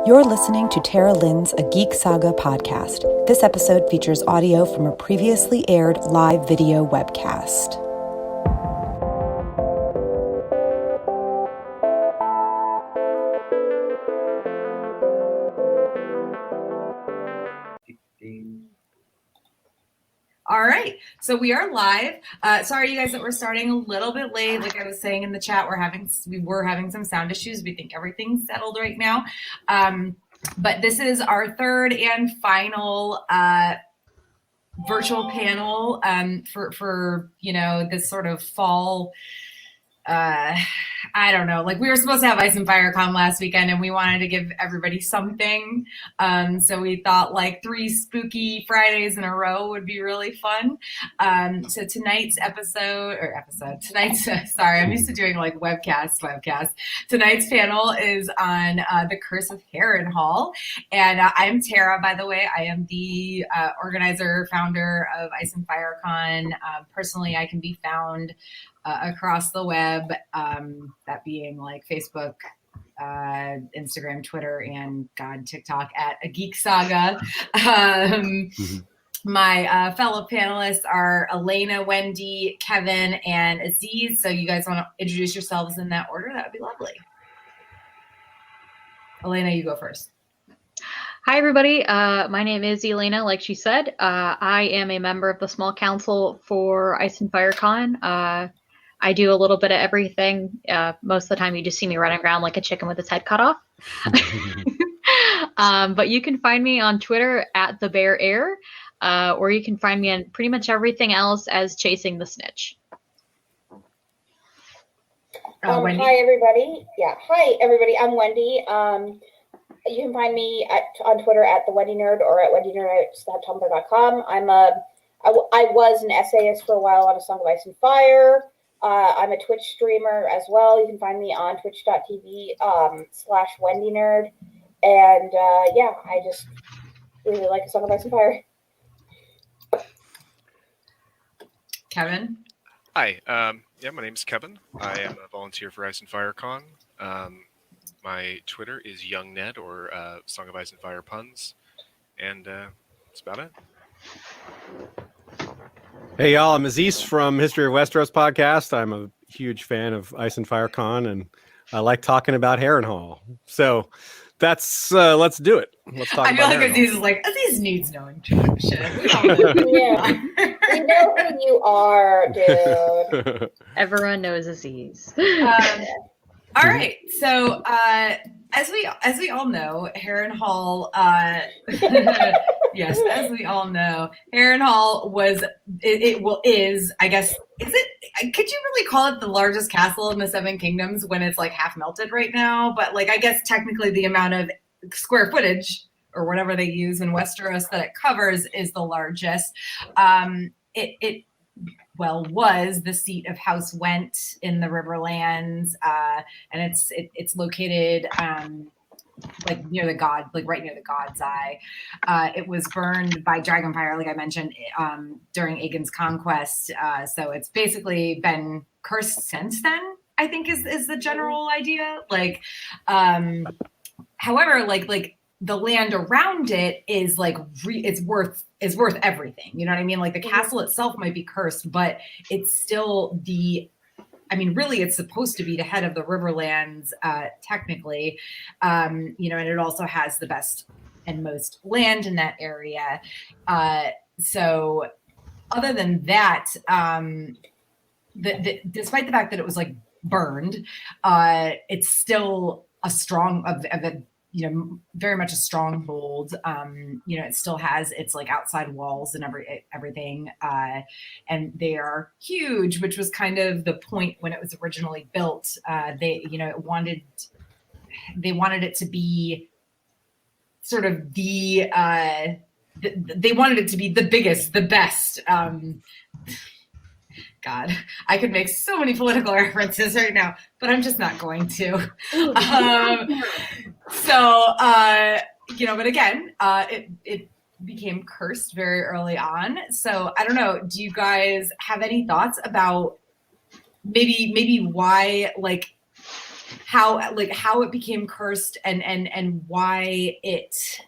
You're listening to Tara Lynn's A Geek Saga podcast. This episode features audio from a previously aired live video webcast. All right, so we are live. Sorry, you guys, that we're starting a little bit late. Like I was saying in the chat, we were having some sound issues. We think everything's settled right now, but this is our third and final virtual panel for this sort of fall. I don't know, like we were supposed to have Ice and Fire Con last weekend and we wanted to give everybody something. So we thought like 3 spooky Fridays in a row would be really fun. So tonight's sorry, I'm used to doing like webcasts. Tonight's panel is on the Curse of Harrenhal. And I'm Tara, by the way. I am the organizer, founder of Ice and Fire Con. Personally, I can be found across the web, that being like Facebook, Instagram, Twitter, and TikTok at A Geek Saga. My fellow panelists are Elena, Wendy, Kevin, and Aziz. So you guys want to introduce yourselves in that order? That would be lovely. Elena, you go first. Hi, everybody. My name is Elena, like she said. I am a member of the small council for Ice and Fire Con. I do a little bit of everything. Most of the time you just see me running around like a chicken with its head cut off. But you can find me on Twitter at the Bear Air, or you can find me on pretty much everything else as Chasing the Snitch. Wendy? Hi, everybody. Hi, everybody. I'm Wendy. You can find me on Twitter at the Wendy Nerd or at wendynerds.tumblr.com. I was an essayist for a while on A Song of Ice and Fire. I'm a Twitch streamer as well. You can find me on twitch.tv/WendyNerd. And I just really like A Song of Ice and Fire. Kevin? Hi. My name's Kevin. I am a volunteer for Ice and Fire Con. My Twitter is YoungNed or Song of Ice and Fire Puns. And that's about it. Hey y'all, I'm Aziz from History of Westeros podcast. I'm a huge fan of Ice and Fire Con, and I like talking about Harrenhal. So that's let's do it. Let's talk. I feel like Harrenhal. Aziz needs no introduction. Yeah, we know who you are, dude. Everyone knows Aziz. All right, so as we all know, Harrenhal. Yes, as we all know, Harrenhal is. I guess is it? Could you really call it the largest castle in the Seven Kingdoms when it's like half melted right now? But like, I guess technically the amount of square footage or whatever they use in Westeros that it covers is the largest. It was the seat of House Went in the Riverlands, and it's located right near the God's Eye. It was burned by dragonfire, like I mentioned, during Aegon's conquest. So it's basically been cursed since then, I think is the general idea. Like, however, like the land around it is like is worth everything. You know what I mean? Like the castle itself might be cursed, but it's still really it's supposed to be the head of the Riverlands, technically. And it also has the best and most land in that area. So other than that, despite the fact that it was like burned, it's still a strong very much a stronghold. It still has its like outside walls and everything, and they are huge, which was kind of the point when it was originally built. They wanted it to be sort of they wanted it to be the biggest, the best. God, I could make so many political references right now, but I'm just not going to. But again, it became cursed very early on. So I don't know. Do you guys have any thoughts about maybe why, like, how it became cursed and why it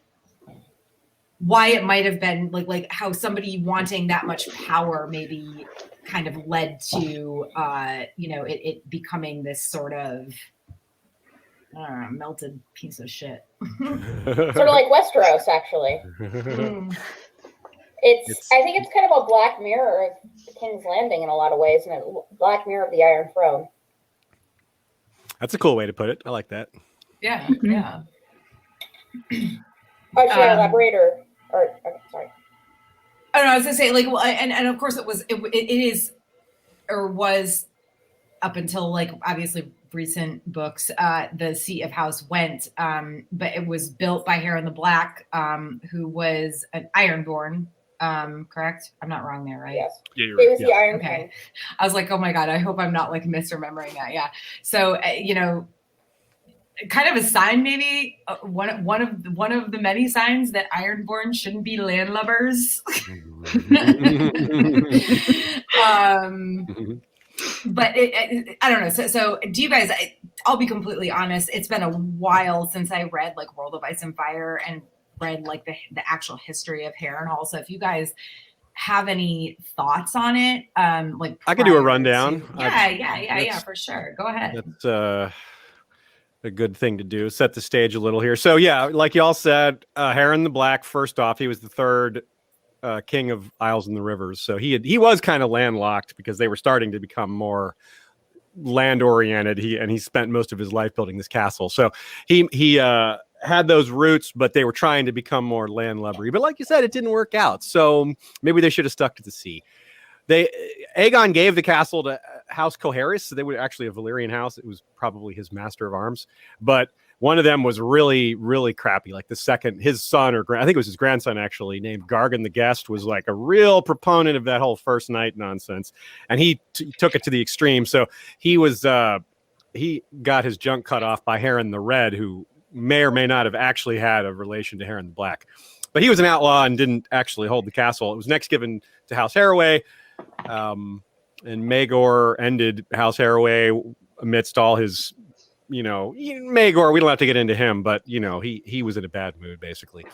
might have been like how somebody wanting that much power maybe kind of led to it becoming this sort of melted piece of shit. Sort of like Westeros, actually. I think it's kind of a Black Mirror of the King's Landing in a lot of ways, and a Black Mirror of the Iron Throne. That's a cool way to put it. I like that. Yeah, yeah. Oh, should I elaborate or sorry? I don't know. I was gonna say and of course it is or was up until obviously recent books, the seat of House Went, but it was built by Harren the Black, who was an Ironborn. Correct? I'm not wrong there, right? Yes. Yeah, you're It right. was the Iron King. Okay. I was like, oh my God, I hope I'm not misremembering that. Yeah. So, kind of a sign, maybe one of the many signs that Ironborn shouldn't be landlubbers. But I don't know. So do you guys? I'll be completely honest. It's been a while since I read World of Ice and Fire and read the actual history of Harrenhal. So if you guys have any thoughts on it, I could do a rundown. Yeah, for sure. Go ahead. That's a good thing to do. Set the stage a little here. So yeah, like y'all said, Harren the Black. First off, he was the third king of Isles and the Rivers. So he was kind of landlocked because they were starting to become more land oriented. He spent most of his life building this castle. So he had those roots, but they were trying to become more landlubbery. But like you said, it didn't work out. So maybe they should have stuck to the sea. Aegon gave the castle to House Coharis, so they were actually a Valyrian house. It was probably his master of arms, but one of them was really, really crappy. Like the second, his son or I think it was his grandson actually, named Gargan the Guest, was like a real proponent of that whole first night nonsense, and he took it to the extreme. So he got his junk cut off by Harren the Red, who may or may not have actually had a relation to Harren the Black, but he was an outlaw and didn't actually hold the castle. It was next given to House Harroway. And Maegor ended House Harroway amidst all his, Maegor, we don't have to get into him, but, he was in a bad mood, basically.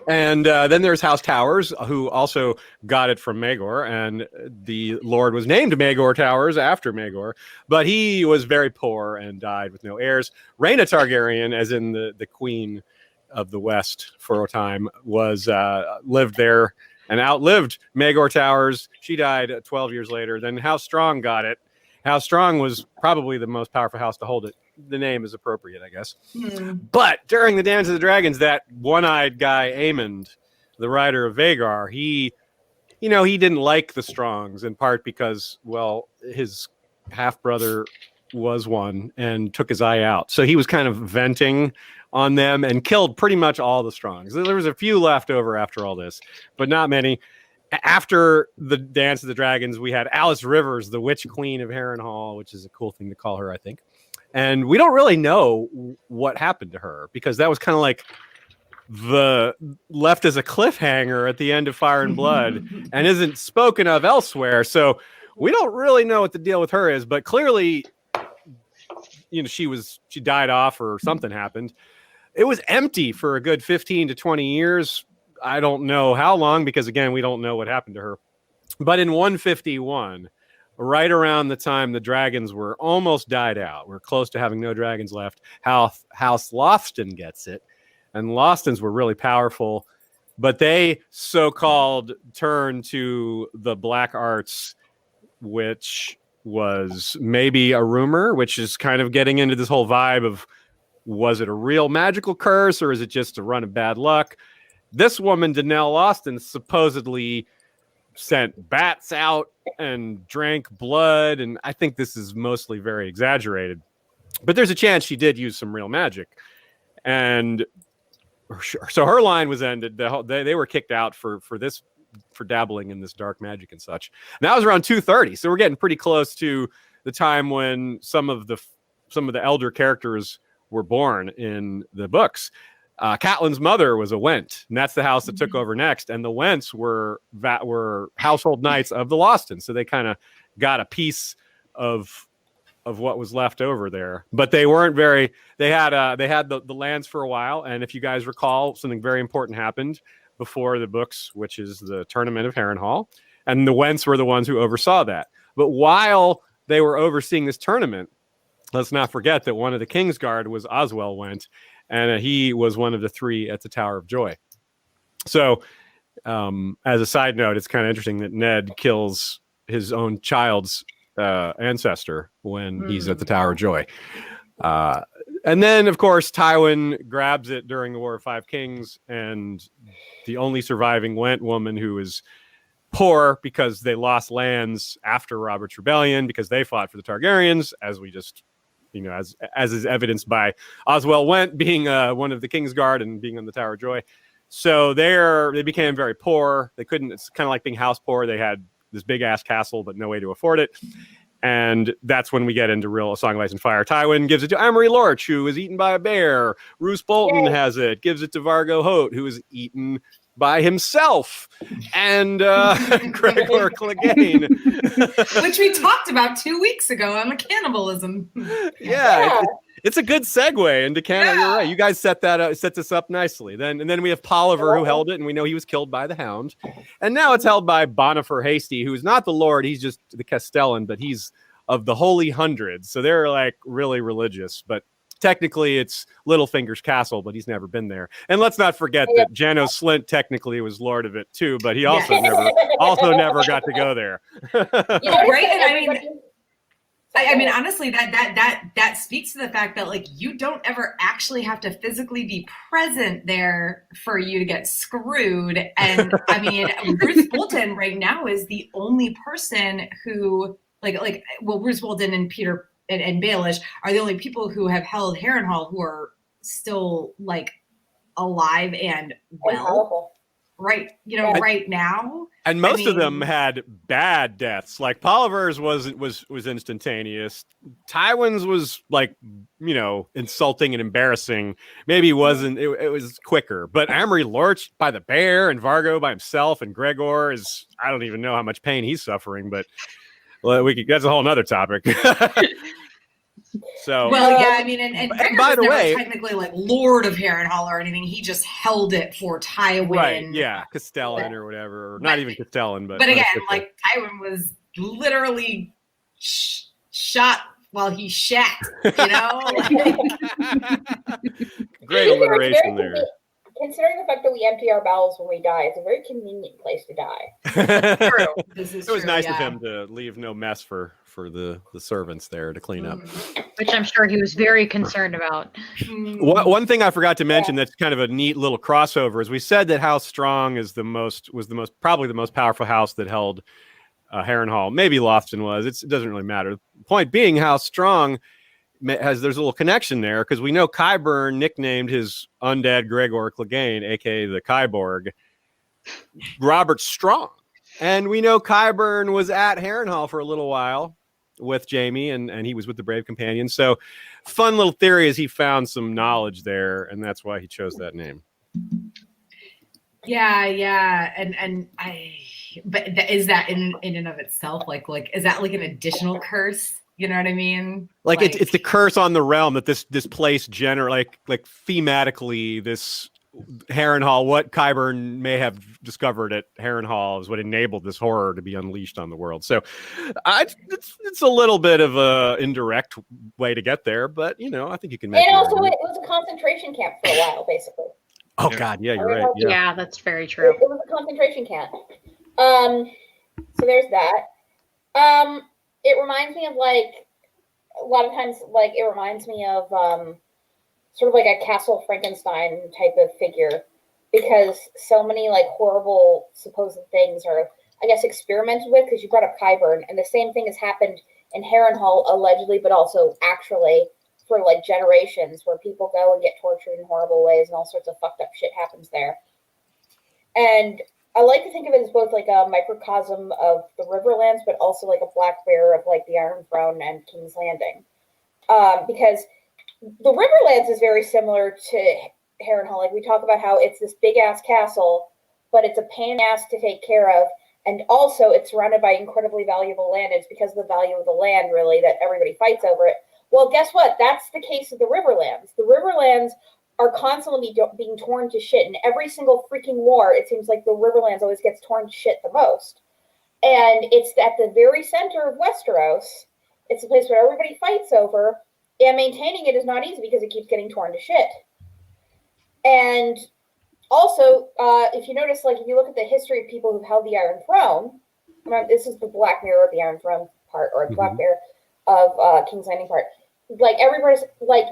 And then there's House Towers, who also got it from Maegor, and the Lord was named Maegor Towers after Maegor, but he was very poor and died with no heirs. Rhaena Targaryen, as in the Queen of the West for a time, lived there and outlived Maegor Towers. She died 12 years later. Then House Strong got it. House Strong was probably the most powerful house to hold it. The name is appropriate, I guess. But during the Dance of the Dragons, that one-eyed guy, Aemond, the rider of Vhagar, he didn't like the Strongs, in part because, well, his half-brother was one and took his eye out. So he was kind of venting on them and killed pretty much all the Strongs. There was a few left over after all this, but not many. After the Dance of the Dragons, we had Alice Rivers, the Witch Queen of Harrenhal, which is a cool thing to call her, I think. And we don't really know what happened to her because that was kind of like the left as a cliffhanger at the end of Fire and Blood and isn't spoken of elsewhere. So we don't really know what the deal with her is, but clearly, she died off or something happened. It was empty for a good 15 to 20 years. I don't know how long because, again, we don't know what happened to her. But in 151, right around the time the dragons were almost died out, we're close to having no dragons left, House Lothston gets it. And Lostons were really powerful, but they so-called turned to the black arts, which was maybe a rumor, which is kind of getting into this whole vibe of, was it a real magical curse or is it just a run of bad luck? This woman, Danelle Loston, supposedly sent bats out and drank blood, and I think this is mostly very exaggerated. But there's a chance she did use some real magic. And so her line was ended. They were kicked out for dabbling in this dark magic and such. And that was around 230, so we're getting pretty close to the time when some of the elder characters were born in the books. Catelyn's mother was a Went, and that's the house that took over next. And the Wents were household knights of the Lostons, so they kind of got a piece of of what was left over there. But they weren't very. They had the lands for a while, and if you guys recall, something very important happened before the books, which is the tournament of Harrenhal, and the Wents were the ones who oversaw that. But while they were overseeing this tournament, let's not forget that one of the Kingsguard was Oswell Went, and he was one of the 3 at the Tower of Joy. So, as a side note, it's kind of interesting that Ned kills his own child's ancestor when he's at the Tower of Joy. And then, of course, Tywin grabs it during the War of Five Kings, and the only surviving Went woman who is poor because they lost lands after Robert's Rebellion because they fought for the Targaryens, as we just, as is evidenced by Oswell Went being one of the Kingsguard and being on the Tower of Joy. So they became very poor. They couldn't. It's kind of like being house poor. They had this big ass castle, but no way to afford it. And that's when we get into real A Song of Ice and Fire. Tywin gives it to Amory Lorch, who was eaten by a bear. Roose Bolton has it, gives it to Vargo Hoat, who was eaten by himself. And Gregor Clegane. Which we talked about 2 weeks ago on the cannibalism. Yeah. It's a good segue into Canada. Yeah. You're right. You guys set this up nicely. And then we have Polliver, who held it, and we know he was killed by the Hound. And now it's held by Bonifer Hasty, who's not the Lord. He's just the Castellan, but he's of the Holy Hundred. So they're like really religious. But technically, it's Littlefinger's castle, but he's never been there. And let's not forget that Janos Slynt technically was Lord of it too, but he also never got to go there. Right? And I mean, honestly, that speaks to the fact that like you don't ever actually have to physically be present there for you to get screwed. And I mean, Roose Bolton right now is the only person who Roose Bolton and Peter and Baelish are the only people who have held Harrenhal who are still like alive and well. Right, right now. And most of them had bad deaths. Like Polliver's was instantaneous. Tywin's was like, insulting and embarrassing. Maybe it wasn't. It was quicker. But Amory Lorch by the bear and Vargo by himself and Gregor is, I don't even know how much pain he's suffering. But that's a whole nother topic. So I mean, and by the way, technically like Lord of Harrenhal or anything. He just held it for Tywin, right? Yeah, Castellan or whatever, or not even Castellan, but again, like Tywin was literally shot while he shat. Great alliteration there. Considering the fact that we empty our bowels when we die, it's a very convenient place to die. True. It was nice of him to leave no mess for the servants there to clean up. Which I'm sure he was very concerned about. One thing I forgot to mention that's kind of a neat little crossover is we said that House Strong was probably the most powerful house that held Harrenhal. Maybe Lofton was. It doesn't really matter. The point being, House Strong there's a little connection there because we know Qyburn nicknamed his undead Gregor Clegane, aka the Kyborg, Robert Strong, and we know Qyburn was at Harrenhal for a little while with Jaime, and he was with the Brave Companions. So, fun little theory is he found some knowledge there, and that's why he chose that name. Yeah, but is that in and of itself like is that like an additional curse? You know what I mean? Like it's the curse on the realm that this place like thematically this Harrenhal, what Qyburn may have discovered at Harrenhal is what enabled this horror to be unleashed on the world. So it's a little bit of a indirect way to get there, but I think you can make it. And also it was a concentration camp for a while, basically. Oh God, yeah, you're right. Yeah, that's very true. It was a concentration camp. So there's that. It reminds me of like a lot of times, like it reminds me of sort of like a Castle Frankenstein type of figure, because so many like horrible supposed things are, I guess, experimented with. Because you brought up Qyburn, and the same thing has happened in Harrenhal allegedly, but also actually for like generations, where people go and get tortured in horrible ways, and all sorts of fucked up shit happens there. And I like to think of it as both like a microcosm of the Riverlands, but also like a black bear of like the Iron Throne and King's Landing. Because the Riverlands is very similar to Harrenhal. Like we talk about how it's this big ass castle, but it's a pain in the ass to take care of. And also, it's surrounded by incredibly valuable land. It's because of the value of the land, really, that everybody fights over it. Well, guess what? That's the case of the Riverlands. The Riverlands are constantly being torn to shit. In every single freaking war, it seems like the Riverlands always gets torn to shit the most. And it's at the very center of Westeros. It's a place where everybody fights over, and maintaining it is not easy because it keeps getting torn to shit. And also, if you notice, like, if you look at the history of people who've held the Iron Throne, this is the Black Mirror of the Iron Throne part, or Black Mirror of King's Landing part. Like, everybody's, like,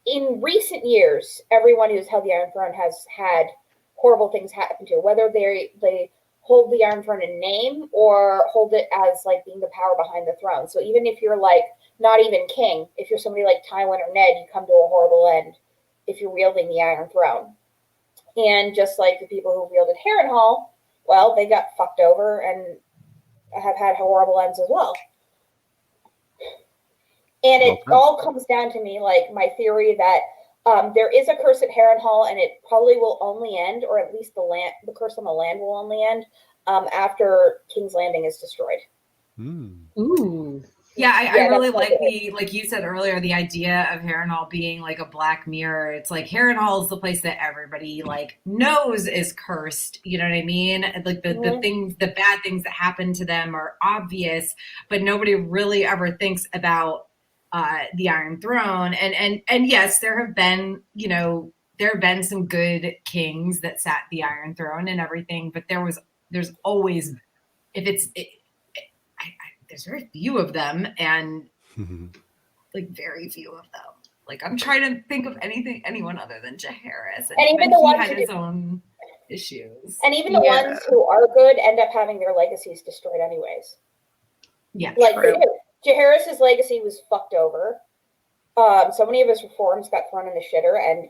in recent years, everyone who's held the Iron Throne has had horrible things happen to, whether they hold the Iron Throne in name or hold it as, like, being the power behind the throne. So even if you're, like, not even king, if you're somebody like Tywin or Ned, you come to a horrible end if you're wielding the Iron Throne. And just like the people who wielded Harrenhal, well, they got fucked over and have had horrible ends as well. And it all comes down to me, like, my theory that there is a curse at Harrenhal, and it probably will only end, or at least the curse on the land will only end after King's Landing is destroyed. Ooh. Yeah, I really like you said earlier, the idea of Harrenhal being like a black mirror. It's like Harrenhal is the place that everybody like knows is cursed. You know what I mean? Like the bad things that happen to them are obvious, but nobody really ever thinks about the Iron Throne. And yes, there have been some good kings that sat the Iron Throne and everything, but there's always there's very few of them, and like very few of them. Like, I'm trying to think of anyone other than Jaehaerys, and even the ones he had his own issues. And even the ones who are good end up having their legacies destroyed anyways. Yeah, like Jaehaerys' legacy was fucked over. So many of his reforms got thrown in the shitter, and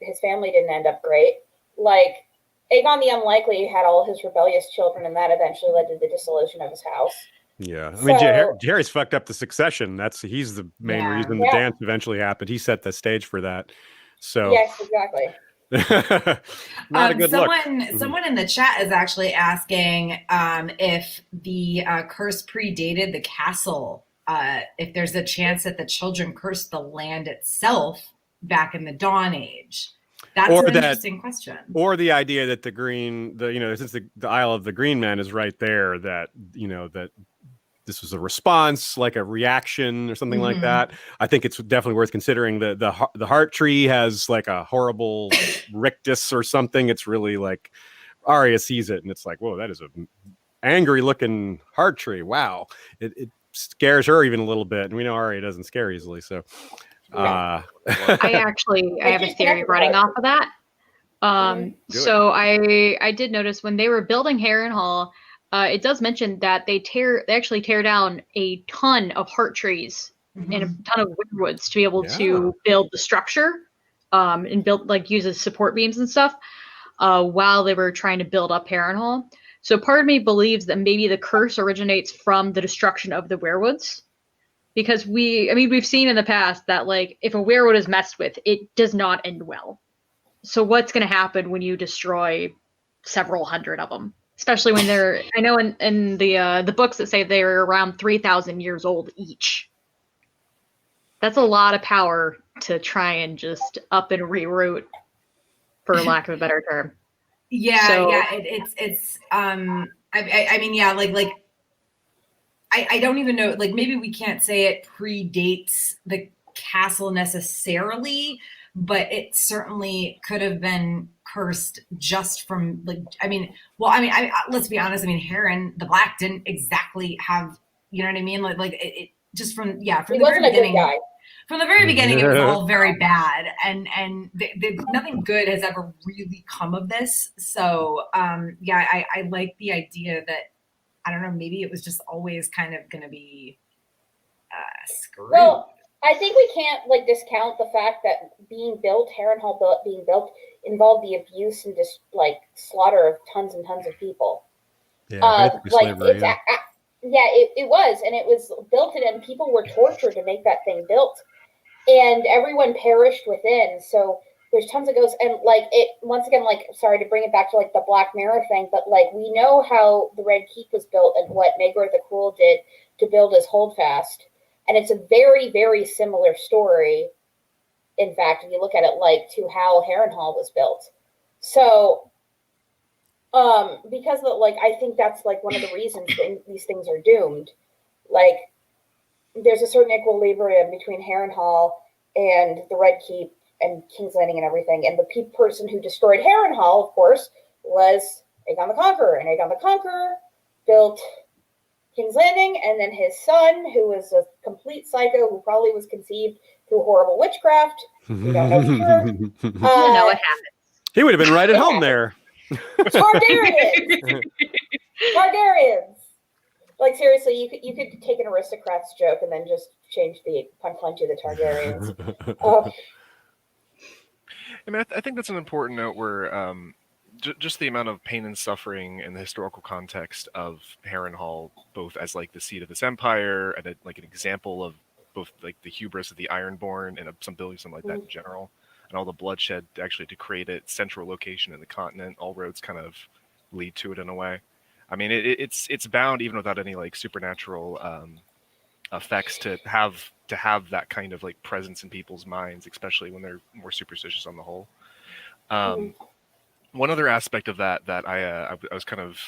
his family didn't end up great. Like, Aegon the Unlikely had all his rebellious children, and that eventually led to the dissolution of his house. Yeah, I mean, Jaehaerys fucked up the succession. He's the main reason the dance eventually happened. He set the stage for that. So yes, exactly. Not a good look. Someone in the chat is actually asking if the curse predated the castle. If there's a chance that the children cursed the land itself back in the Dawn Age. That's an interesting question. Or the idea that since the Isle of the Green Men is right there, that this was a response, like a reaction or something like that. I think it's definitely worth considering. The heart tree has like a horrible rictus or something. It's really like Arya sees it and it's like, whoa, that is a angry looking heart tree. Wow. It scares her even a little bit. And we know Arya doesn't scare easily. So I have a theory running off of that. So I did notice when they were building Harrenhal, it does mention that they actually tear down a ton of heart trees and a ton of woodwoods to be able to build the structure, and use as support beams and stuff, while they were trying to build up Harrenhal. So part of me believes that maybe the curse originates from the destruction of the weirwoods, because we've seen in the past that, like, if a weirwood is messed with, it does not end well. So what's going to happen when you destroy several hundred of them? Especially when I know in the books that say they're around 3,000 years old each. That's a lot of power to try and just up and reroute, for lack of a better term. I don't even know, like, maybe we can't say it predates the castle necessarily, but it certainly could have been cursed just from, like, let's be honest. I mean, Harren the Black didn't exactly have, you know what I mean? Like it just from the very beginning. From the very beginning, it was all very bad, and nothing good has ever really come of this. So, I like the idea that, I don't know, maybe it was just always kind of going to be screwed. Well, I think we can't discount the fact that Harrenhal being built involved the abuse and just slaughter of tons and tons of people. Yeah, slavery, it was, and it was built and people were tortured to make that thing built, and everyone perished within. So there's tons of ghosts, and like it once again, like sorry to bring it back to like the Black Mirror thing, but like we know how the Red Keep was built and what Maegor the Cruel did to build his holdfast, and it's a very, very similar story. In fact, if you look at it like to how Harrenhal was built. So because like I think that's like one of the reasons these things are doomed. Like there's a certain equilibrium between Harrenhal and the Red Keep and King's Landing and everything. And the person who destroyed Harrenhal, of course, was Aegon the Conqueror. And Aegon the Conqueror built King's Landing, and then his son, who was a complete psycho, who probably was conceived through horrible witchcraft. We don't know for sure. You know what happened. He would have been right at home there. Targaryens! Targaryens! Like, seriously, you could take an aristocrats joke and then just change the punchline to the Targaryens. I mean, I think that's an important note where just the amount of pain and suffering and the historical context of Harrenhal, both as like the seat of this empire and like an example of both like the hubris of the Ironborn and some buildings, something like that in general, and all the bloodshed actually to create its central location in the continent. All roads kind of lead to it in a way. I mean, it's bound even without any like supernatural effects to have that kind of like presence in people's minds, especially when they're more superstitious on the whole. One other aspect of that I was kind of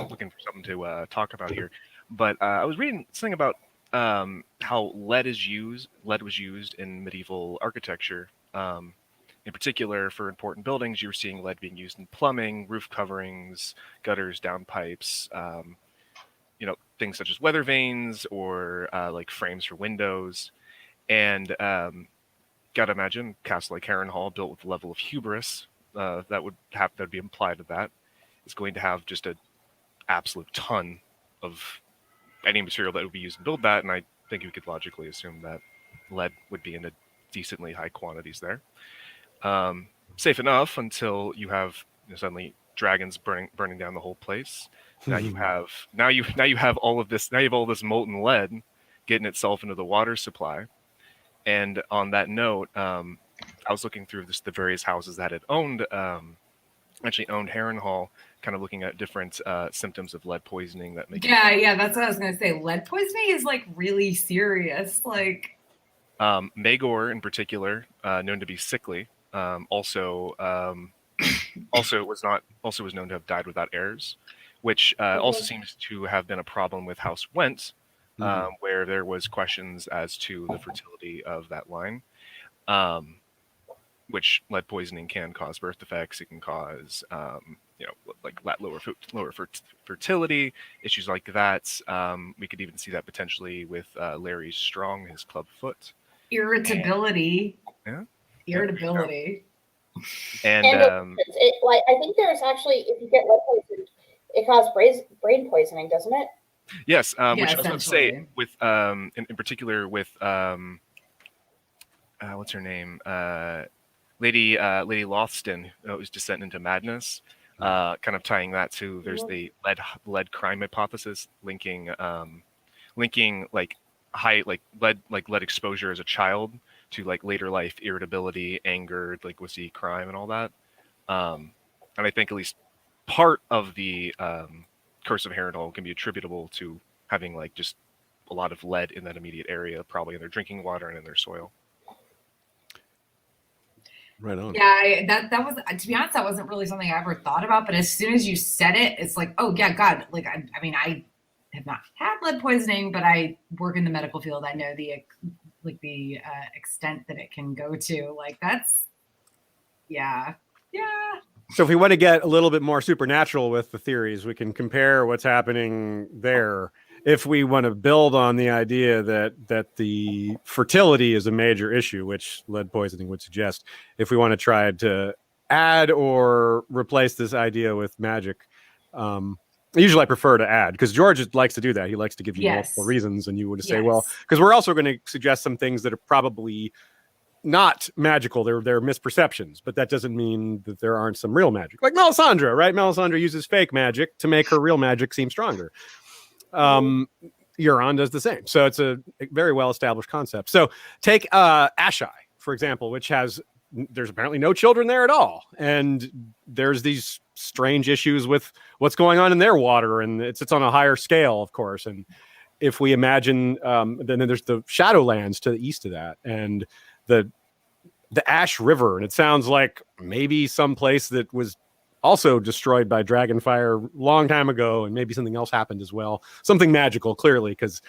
looking for something to talk about here, but I was reading something about how lead was used in medieval architecture. In particular, for important buildings, you were seeing lead being used in plumbing, roof coverings, gutters, downpipes, things such as weather vanes or like frames for windows. And gotta imagine a castle like Harrenhal, built with a level of hubris that would be implied with that, is going to have just an absolute ton of any material that would be used to build that. And I think you could logically assume that lead would be in a decently high quantities there. Safe enough until you have suddenly dragons burning down the whole place. Now you have all of this molten lead getting itself into the water supply. And on that note, I was looking through the various houses that had owned Harrenhal, kind of looking at different symptoms of lead poisoning that make. Yeah, that's what I was gonna say. Lead poisoning is like really serious. Like Maegor in particular, known to be sickly. Also was known to have died without heirs, which also seems to have been a problem with House Went, where there was questions as to the fertility of that line, which lead poisoning can cause birth defects. It can cause like lower fertility, issues like that. We could even see that potentially with Larry Strong, his club foot. Irritability. Irritability. And I think there's actually, if you get lead poisoned, it causes brain poisoning, doesn't it? Yes, which I was going to say with in particular with what's her name, Lady Lothston, who's descent into madness. Kind of tying that to there's the lead crime hypothesis linking like high lead exposure as a child to like later life irritability, anger, like crime and all that. And I think at least part of the Curse of Harrenhal can be attributable to having like just a lot of lead in that immediate area, probably in their drinking water and in their soil. Right on. Yeah, that was, to be honest, that wasn't really something I ever thought about. But as soon as you said it, it's like, oh yeah, God. Like I mean, I have not had lead poisoning, but I work in the medical field. I know the extent that it can go to. Like that's, yeah. So if we want to get a little bit more supernatural with the theories, we can compare what's happening there. If we want to build on the idea that the fertility is a major issue, which lead poisoning would suggest, if we want to try to add or replace this idea with magic, usually I prefer to add, because George likes to do that. He likes to give you multiple reasons, and you would say, well, because we're also going to suggest some things that are probably not magical. They're misperceptions, but that doesn't mean that there aren't some real magic. Like Melisandre, right? Melisandre uses fake magic to make her real magic seem stronger. Euron does the same. So it's a very well-established concept. So take Ashai, for example, which has there's apparently no children there at all. And there's these strange issues with what's going on in their water. And it's on a higher scale, of course. And if we imagine, then there's the Shadowlands to the east of that, and the Ash River. And it sounds like maybe some place that was also destroyed by Dragonfire a long time ago, and maybe something else happened as well. Something magical, clearly, because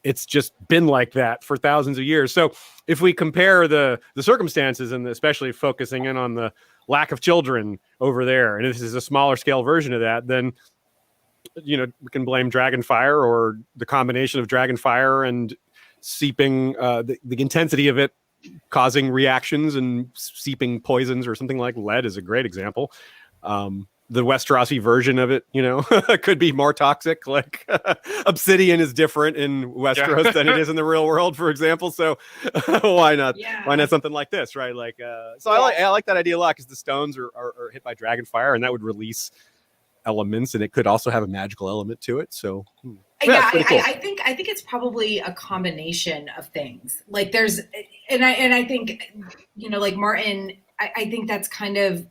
it's just been like that for thousands of years. So if we compare the circumstances, and especially focusing in on the lack of children over there, and this is a smaller scale version of that, then we can blame Dragonfire, or the combination of Dragonfire and seeping, the intensity of it causing reactions and seeping poisons, or something like lead is a great example. The Westerosi version of it, could be more toxic. Like obsidian is different in Westeros than it is in the real world, for example. So why not? Yeah. Why not something like this, right? Like, I like that idea a lot, because the stones are hit by Dragonfire, and that would release elements, and it could also have a magical element to it. So cool. I think it's probably a combination of things. Like there's, and I think, like Martin, I think that's kind of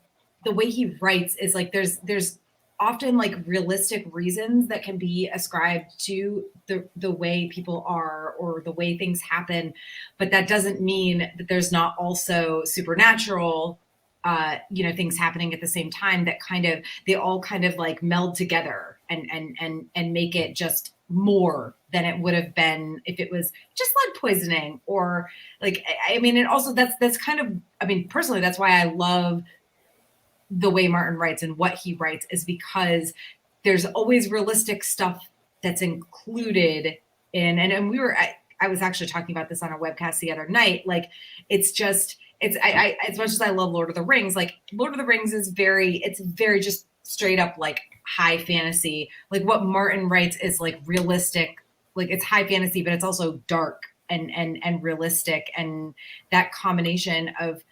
the way he writes is like, there's often like realistic reasons that can be ascribed to the way people are, or the way things happen. But that doesn't mean that there's not also supernatural things happening at the same time that they all kind of like meld together and make it just more than it would have been if it was just lead poisoning, or like, and also that's kind of, personally, that's why I love the way Martin writes and what he writes, is because there's always realistic stuff that's included in, and I was actually talking about this on a webcast the other night. Like, it's I as much as I love Lord of the Rings, like Lord of the Rings is very just straight up like high fantasy. Like what Martin writes is like realistic, like it's high fantasy, but it's also dark and realistic. And that combination of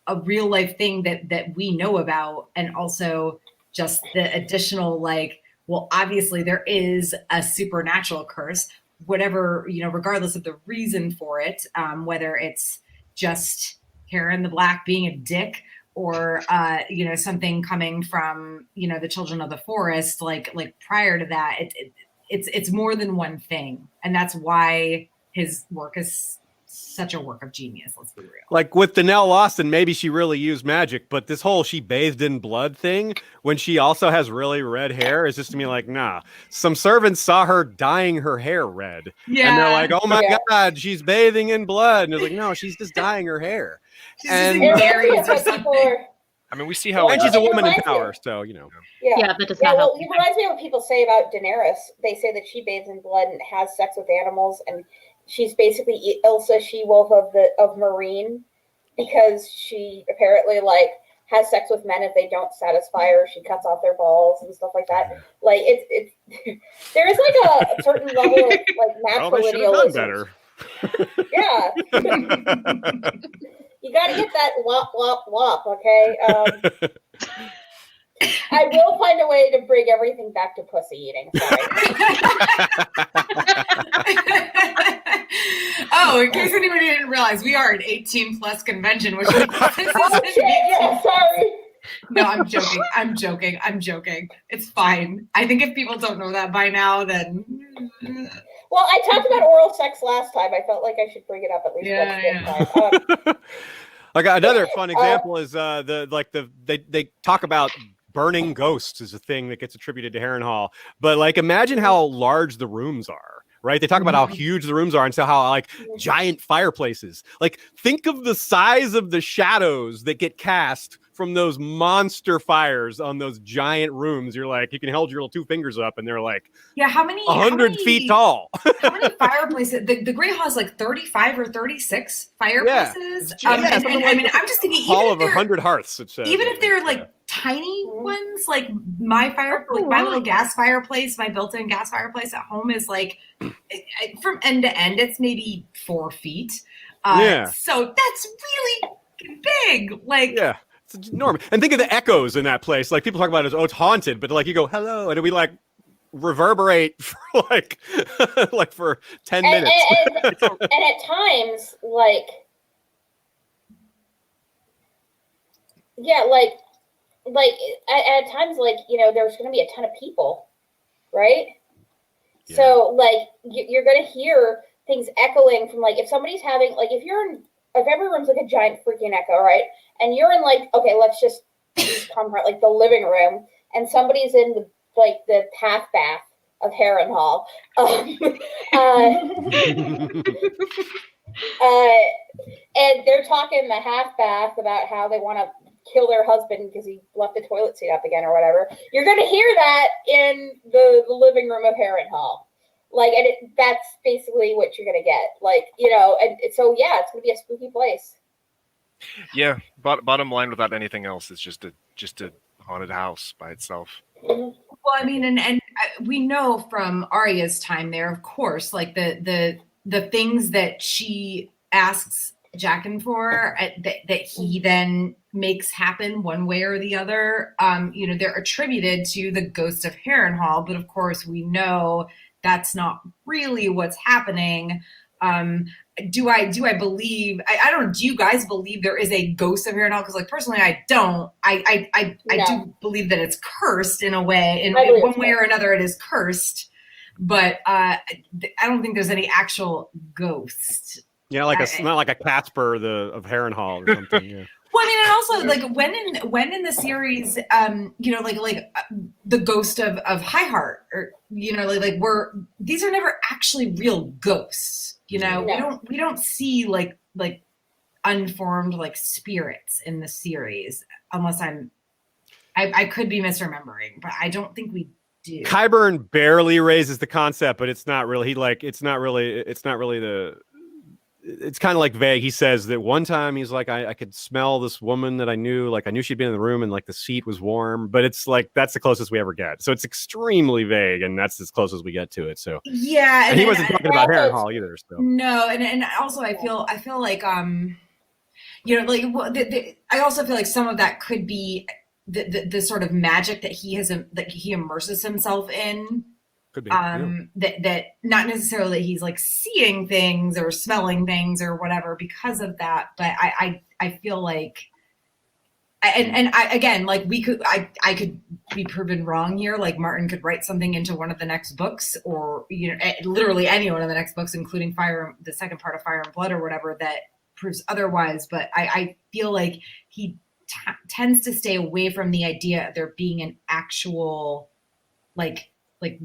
a real life thing that we know about, and also just the additional, like, well, obviously there is a supernatural curse, whatever, regardless of the reason for it, whether it's just Harren the Black being a dick, or something coming from the children of the forest, like prior to that, it's more than one thing, and that's why his work is such a work of genius. Let's be real. Like with Danelle Lawson, maybe she really used magic, but this whole she bathed in blood thing, when she also has really red hair, is just to me like, nah. Some servants saw her dyeing her hair red, and they're like, "Oh my god, she's bathing in blood," and it's like, no, she's just dyeing her hair. And we see how, and she's a woman in power, so Yeah, that does not help. Well, it reminds me of what people say about Daenerys. They say that she bathes in blood and has sex with animals, and she's basically Ilsa She-Wolf of Marine, because she apparently like has sex with men if they don't satisfy her. She cuts off their balls and stuff like that. Like it's there is like a certain level of like matrilinealism. Yeah. You got to get that wop, wop, wop, okay? I will find a way to bring everything back to pussy eating. Sorry. Oh, in case anybody didn't realize, we are an 18+ convention, which is sorry. No, I'm joking. It's fine. I think if people don't know that by now, then... Well, I talked about oral sex last time. I felt like I should bring it up at least once this time. Like another fun example is they talk about burning ghosts is a thing that gets attributed to Harrenhal. But like, imagine how large the rooms are, right? They talk about how huge the rooms are, and so how like giant fireplaces. Like, think of the size of the shadows that get cast from those monster fires on those giant rooms. You're like, you can hold your little two fingers up, and they're like, how many 100 feet tall. How many fireplaces? The Great Hall is like 35 or 36 fireplaces. I'm just thinking, Hall of 100 hearths. It says, even if they're like tiny ones, like my little gas fireplace, my built-in gas fireplace at home is like from end to end, it's maybe 4 feet. So that's really big. Like, yeah. It's enormous. And think of the echoes in that place. Like, people talk about it as, it's haunted, but like you go, hello, and we like reverberate for like for 10 minutes. And at times, like, yeah, like at times, like, you know, there's going to be a ton of people, right? Yeah. So like you're going to hear things echoing from, like, if somebody's having, like, if every room's like a giant freaking echo, right? And you're in, like, okay, let's just comfort, like, the living room, and somebody's in the half bath of Harrenhal. And they're talking in the half bath about how they want to kill their husband because he left the toilet seat up again or whatever. You're going to hear that in the living room of Harrenhal. Like, and that's basically what you're going to get. Like, you know, and so, yeah, it's going to be a spooky place. Yeah, bottom line, without anything else, it's just a haunted house by itself. Well, I mean, and we know from Arya's time there, of course, like the things that she asks Jaqen for, that he then makes happen one way or the other. You know, they're attributed to the ghost of Harrenhal, but of course we know that's not really what's happening. Do I believe, I don't know, do you guys believe there is a ghost of Harrenhal? Because, like, personally, I don't. I do believe that it's cursed in a way, in one way or another it is cursed, but I don't think there's any actual ghost. Yeah, like not like a Casper of Harrenhal or something. Yeah. Well, I mean, and also, like, when in the series, you know, like the ghost of Highheart, or, you know, like these are never actually real ghosts. You know, we don't see like unformed, like, spirits in the series, unless I could be misremembering, but I don't think we do. Qyburn barely raises the concept, but it's not really. It's kind of like vague. He says that one time he's like, I could smell this woman that I knew, like I knew she'd been in the room and like the seat was warm, but it's like, that's the closest we ever get. So it's extremely vague, and that's as close as we get to it. So yeah, and he wasn't talking about Harrenhal either. So no, and also I feel like you know, like I also feel like some of that could be the sort of magic that he immerses himself in. could be. That not necessarily that he's like seeing things or smelling things or whatever because of that, but I feel like, and I, again, like, I could be proven wrong here. Like, Martin could write something into one of the next books, or, you know, literally any one of the next books, including the second part of Fire and Blood or whatever, that proves otherwise. But I feel like he tends to stay away from the idea of there being an actual like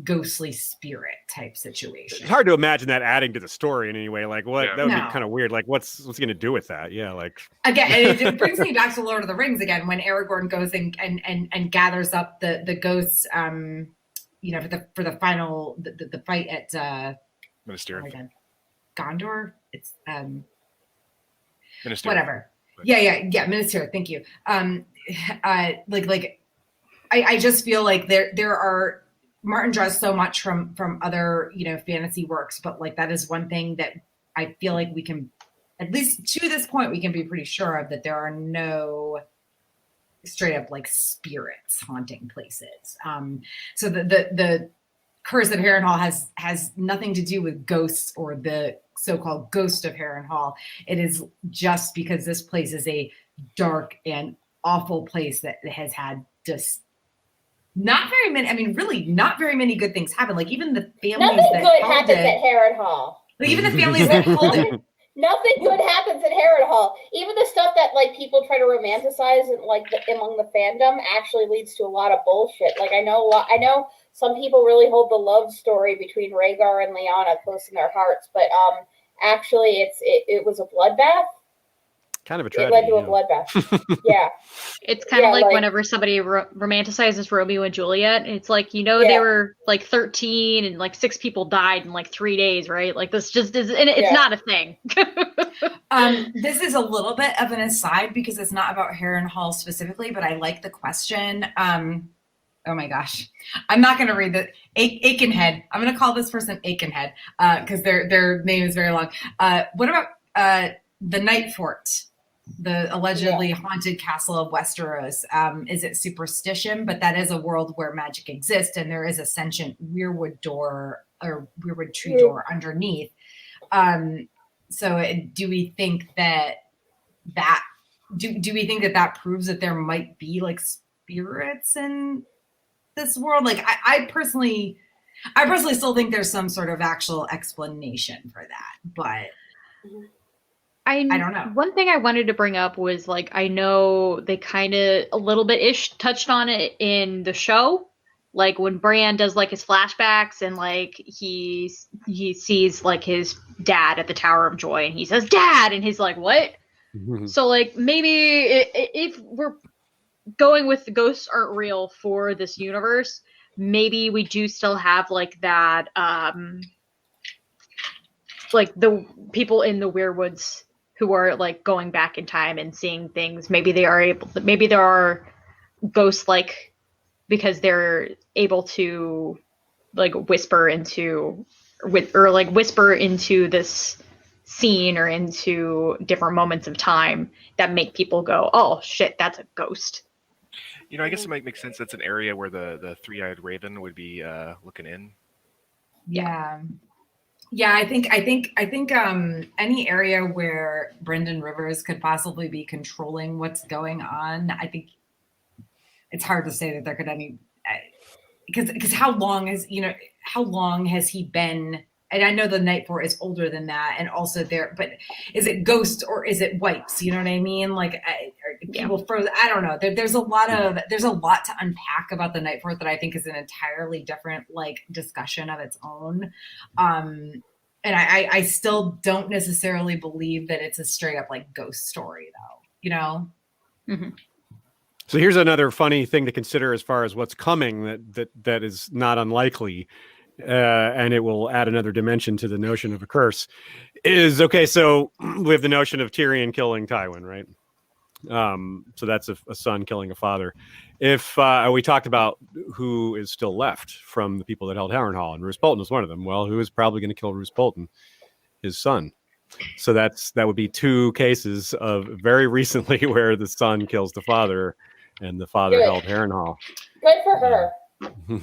ghostly spirit type situation. It's hard to imagine that adding to the story in any way. Like, what? Yeah. That would be kind of weird. Like, what's he going to do with that? Yeah, like, again, it brings me back to Lord of the Rings again, when Aragorn goes and gathers up the ghosts, you know, for the final the fight at Minister. Oh my God, Gondor. It's Minister. whatever. Yeah. Minister. Thank you. Like I just feel like there are. Martin draws so much from other, you know, fantasy works, but like that is one thing that I feel like we can, at least to this point, we can be pretty sure of, that there are no straight up like spirits haunting places. So the curse of Harrenhal has nothing to do with ghosts or the so-called ghost of Harrenhal. It is just because this place is a dark and awful place that has had just not very many. I mean, really, not very many good things happen. Like, even the families Nothing that good happens at Harrenhal. Like, even the families that hold it. Nothing good happens at Harrenhal. Even the stuff that, like, people try to romanticize and, like, among the fandom actually leads to a lot of bullshit. Like, I know some people really hold the love story between Rhaegar and Lyanna close in their hearts, but actually it was a bloodbath. Kind of a tragedy. It led to a bloodbath. Yeah. It's kind of like whenever somebody romanticizes Romeo and Juliet, it's like, you know, they were like 13 and like 6 people died in like 3 days, right? Like, this just is, and it's not a thing. This is a little bit of an aside because it's not about Harrenhal specifically, but I like the question. Oh my gosh, I'm not going to read the Aikenhead. I'm going to call this person Aikenhead because their name is very long. What about the Night Fort? The allegedly haunted castle of Westeros. Is it superstition? But that is a world where magic exists, and there is a sentient weirwood door or weirwood tree door underneath. So do we think that do we think that proves that there might be like spirits in this world? Like I personally still think there's some sort of actual explanation for that, but I don't know. One thing I wanted to bring up was like, I know they kind of a little bit ish touched on it in the show, like when Bran does like his flashbacks and like he sees like his dad at the Tower of Joy and he says dad and he's like what? So like maybe if we're going with the ghosts aren't real for this universe, maybe we do still have like that like the people in the Weirwoods who are like going back in time and seeing things. Maybe there are ghosts like because they're able to like whisper into this scene or into different moments of time that make people go, oh shit, that's a ghost. You know, I guess it might make sense. That's an area where the three-eyed raven would be looking in. Yeah, I think any area where Brendan Rivers could possibly be controlling what's going on, I think it's hard to say that there could any, because how long has he been? And I know the Night Fort is older than that, and also there, but is it ghosts or is it wipes? You know what I mean? Like people further, I don't know. There's a lot to unpack about the Night Fort that I think is an entirely different like discussion of its own. And I still don't necessarily believe that it's a straight up like ghost story though, you know? Mm-hmm. So here's another funny thing to consider as far as what's coming that is not unlikely. And it will add another dimension to the notion of a curse is okay. So we have the notion of Tyrion killing Tywin, right? So that's a son killing a father. If we talked about who is still left from the people that held Harrenhal, and Roose Bolton is one of them. Well, who is probably going to kill Roose Bolton? His son. So that would be two cases of very recently where the son kills the father, and the father held Harrenhal. Good for her.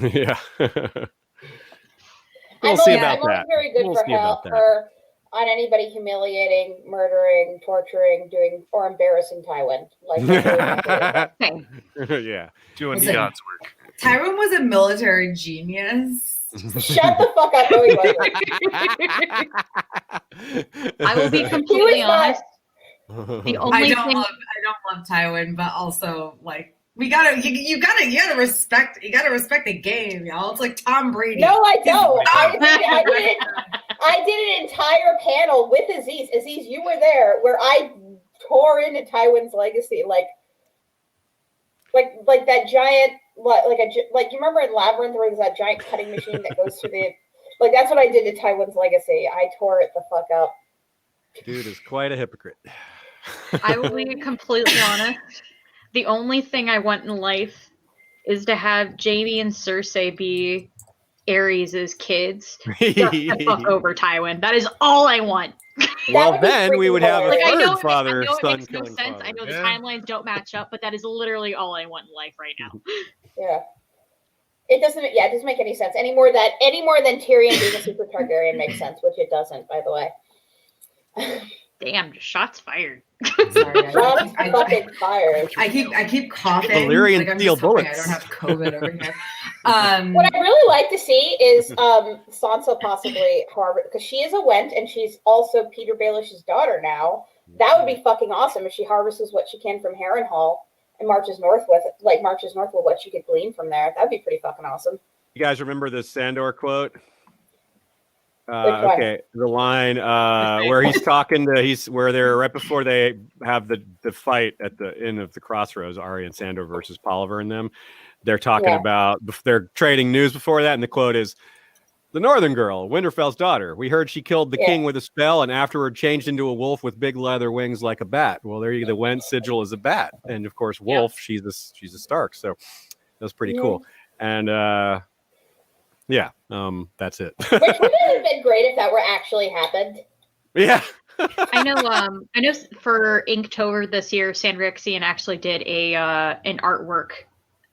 Yeah. We'll see about that. Very good for her on anybody humiliating, murdering, torturing, doing, or embarrassing Tywin. Like, yeah, doing God's work. Tywin was a military genius. Shut the fuck up, no, he wasn't. I will be completely honest. The only I don't love Tywin, but also like you gotta respect the game, y'all. It's like Tom Brady. No, I don't. I did an entire panel with Aziz. Aziz, you were there where I tore into Tywin's legacy, like that giant, like you remember in Labyrinth where there's that giant cutting machine that goes through the, like that's what I did to Tywin's legacy. I tore it the fuck up. Dude is quite a hypocrite. I will be completely honest. The only thing I want in life is to have Jaime and Cersei be Aerys' kids. Just to fuck over Tywin. That is all I want. Well, then we would have a like, third I know father, it son makes no killing sense. father. I know the timelines don't match up, but that is literally all I want in life right now. Yeah. It doesn't make any sense. Any more than Tyrion being a super Targaryen makes sense, which it doesn't, by the way. Damn, just shots fired. Sorry, Shots fucking fired. I keep coughing. Valyrian like I'm steel just hoping bullets. I don't have COVID over here. What I really like to see is Sansa possibly harbor, because she is a Went and she's also Peter Baelish's daughter now. That would be fucking awesome if she harvests what she can from Harrenhal and marches north with what she could glean from there. That'd be pretty fucking awesome. You guys remember the Sandor quote? Which okay, the line where he's talking to where they're right before they have the fight at the end of the Crossroads, Arya and Sandor versus Polliver and them. They're talking about, they're trading news before that, and the quote is, "The Northern Girl, Winterfell's daughter. We heard she killed the king with a spell, and afterward changed into a wolf with big leather wings like a bat." Well, there you go. The Went sigil is a bat, and of course, wolf. She's a Stark, so that's pretty cool. And that's it. Which would have been great if that were actually happened. Yeah. I know for Inktober this year, Sandrixian actually did an artwork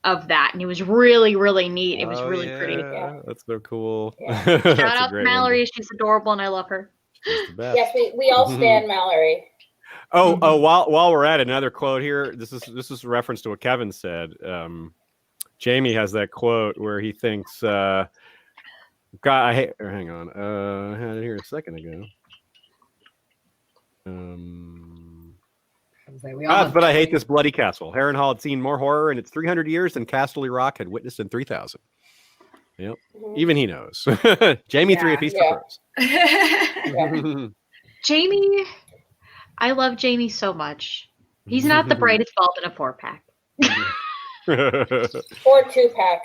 of that, and it was really, really neat. It was really pretty. Yeah, that's so cool. Yeah. Shout out to Mallory. She's adorable, and I love her. She's the best. Yes, we all stand Mallory. While we're at another quote here, this is a reference to what Kevin said. Jamie has that quote where he thinks, "God, I hate." Or hang on, I had it here a second ago. But I hate this bloody castle. Harrenhal had seen more horror in its 300 years than Casterly Rock had witnessed in 3,000. Yep, even he knows. Jamie, 3 apiece for pros. Jamie, I love Jamie so much. He's not the brightest bulb in a 4-pack. Or 2-pack.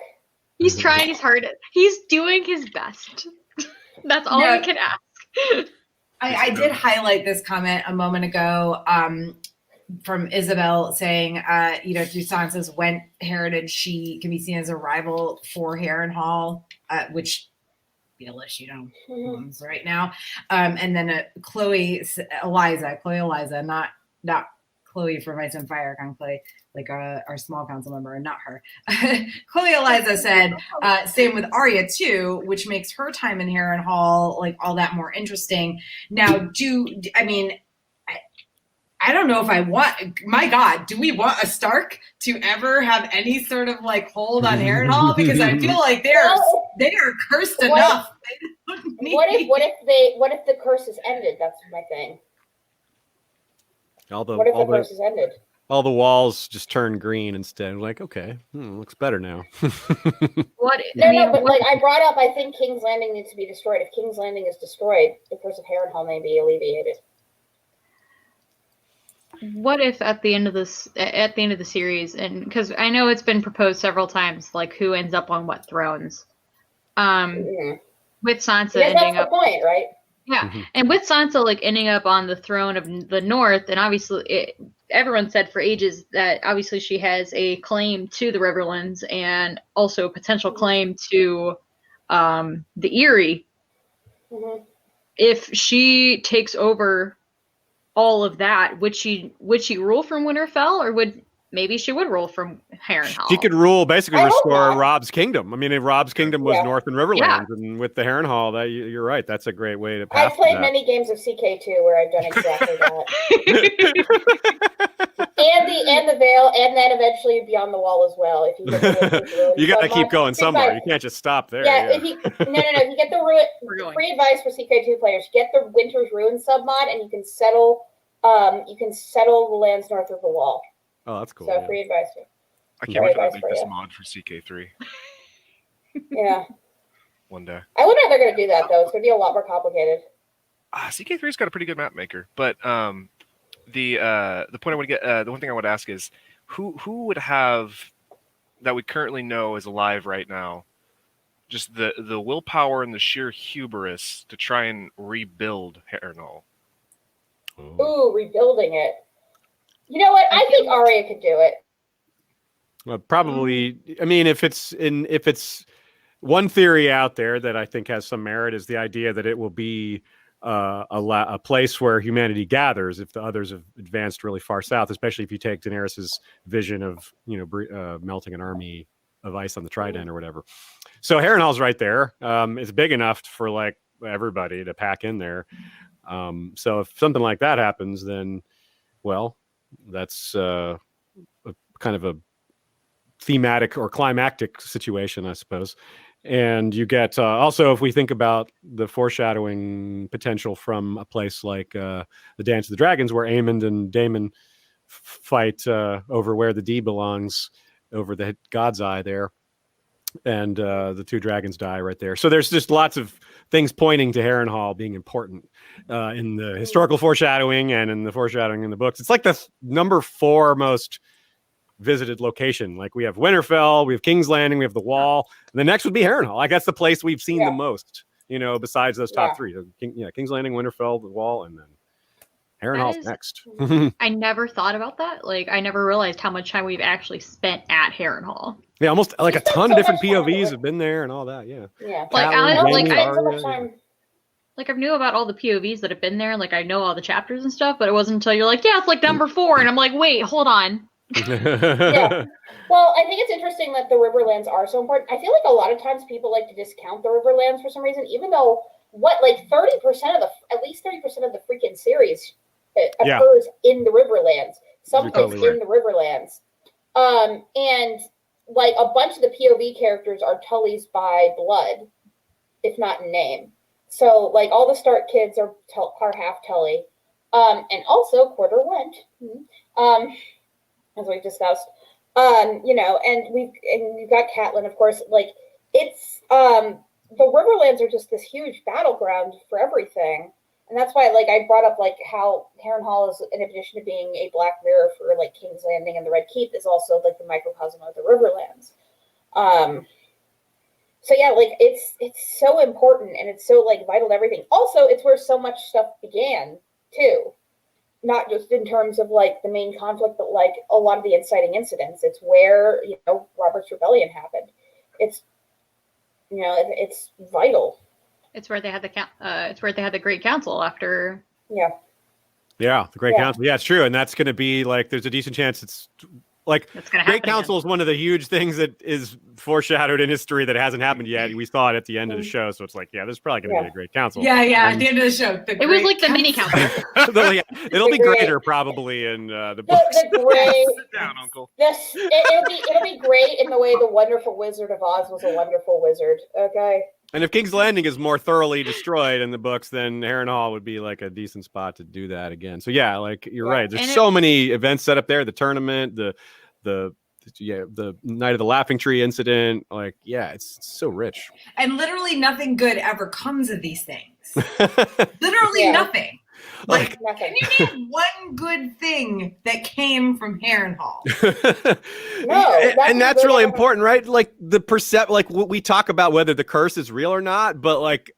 He's trying his hardest. He's doing his best. That's all we can ask. I did highlight this comment a moment ago from Isabel saying, through Sansa's Went heritage, she can be seen as a rival for Harrenhal, which Baelish, owns right now. And then Chloe Eliza, not Chloe from Ice and Fire, Chloe, like our small council member, and not her. Chloe Eliza said, same with Arya too, which makes her time in Harrenhal like all that more interesting. Now, I don't know if I want, my God, do we want a Stark to ever have any sort of like hold on Harrenhal? Because I feel like they are cursed enough. What if the curse is ended? That's my thing. What if the curse is ended? All the walls just turn green instead. Like, okay, looks better now. But I brought up, I think King's Landing needs to be destroyed. If King's Landing is destroyed, the curse of Harrenhal may be alleviated. What if at the end of the series, and because I know it's been proposed several times, like who ends up on what thrones, with Sansa ending up, that's the point, right? Yeah, and with Sansa like ending up on the throne of the North, and obviously everyone said for ages that obviously she has a claim to the Riverlands and also a potential claim to the Eyrie. If she takes over all of that, would she rule from Winterfell, or maybe she would rule from Harrenhal? She could rule, basically restore Robb's kingdom. I mean, if Robb's kingdom was North and Riverlands, and with the Harrenhal, that you're right, that's a great way to pass. I've played many games of CK2 where I've done exactly that. and the Vale, and then eventually Beyond the Wall as well. If you get the you got to keep going somewhere. You can't just stop there. If you get the free advice for CK2 players, get the Winter's Ruin submod, and you can settle the lands north of the wall. Oh, that's cool. So free advice. I can't wait to make this mod for CK3. Yeah. One day. I wonder how they're going to do that, though. It's going to be a lot more complicated. CK3's got a pretty good map maker, but the point I want to get, the one thing I would ask is, who would have, that we currently know is alive right now, just the willpower and the sheer hubris to try and rebuild Harrenhal? Ooh, rebuilding it. You know what? I think Arya could do it. Well, probably. I mean, if it's one theory out there that I think has some merit is the idea that it will be a place where humanity gathers if the others have advanced really far south, especially if you take Daenerys's vision of melting an army of ice on the Trident or whatever. So Harrenhal's right there. It's big enough for like everybody to pack in there. So if something like that happens, then well, that's a kind of a thematic or climactic situation, I suppose. And you get also, if we think about the foreshadowing potential from a place like the Dance of the Dragons, where Aemond and Daemon fight over where the D belongs, over the God's Eye there, and the two dragons die right there. So there's just lots of things pointing to Harrenhal being important in the historical foreshadowing and in the foreshadowing in the books. It's like the number 4 most visited location. Like we have Winterfell, we have King's Landing, we have the Wall, and the next would be Harrenhal. Like that's the place we've seen the most, besides those top 3. King's Landing, Winterfell, the Wall, and then Harrenhal's next. I never thought about that. Like I never realized how much time we've actually spent at Harrenhal. Yeah, almost like a ton of different POVs have been there and all that. Yeah. Like I knew about all the POVs that have been there, and like I know all the chapters and stuff, but it wasn't until you're like, yeah, it's like number 4, and I'm like, wait, hold on. Yeah. Well, I think it's interesting that the Riverlands are so important. I feel like a lot of times people like to discount the Riverlands for some reason, even though at least 30% of the freaking series Yeah. occurs in the Riverlands. Something's totally in the Riverlands. And like a bunch of the POV characters are Tullys by blood, if not in name. So like all the Stark kids are half Tully. And also Quarter Went. As we've discussed. You know, and we've got Catelyn, of course. Like it's the Riverlands are just this huge battleground for everything. And that's why, like, I brought up, like, how Harrenhal is, in addition to being a black mirror for, like, King's Landing and the Red Keep, is also, like, the microcosm of the Riverlands. So, yeah, like, it's so important, and it's so, like, vital to everything. Also, it's where so much stuff began, too. Not just in terms of, like, the main conflict, but, like, a lot of the inciting incidents. It's where, you know, Robert's Rebellion happened. It's, you know, it's vital. It's where they had the Great Council after. Yeah, the Great Council. Yeah, it's true, and that's going to be like. There's a decent chance it's like Great Council is one of the huge things that is foreshadowed in history that hasn't happened yet. We saw it at the end of the show, so it's like, there's probably going to be a Great Council. Yeah. At the end of the show, it was like the mini council. It'll be greater probably in the books. The great. Sit down, Uncle. It'll be great in the way the Wonderful Wizard of Oz was a wonderful wizard. Okay. And if King's Landing is more thoroughly destroyed in the books, then Harrenhal would be like a decent spot to do that again. So yeah, like you're right. There's so many events set up there. The tournament, the Night of the Laughing Tree incident. Like, it's so rich. And literally nothing good ever comes of these things. Literally nothing. Like, can you name one good thing that came from Harrenhal? No, and that's really important, right? Like like we talk about whether the curse is real or not, but like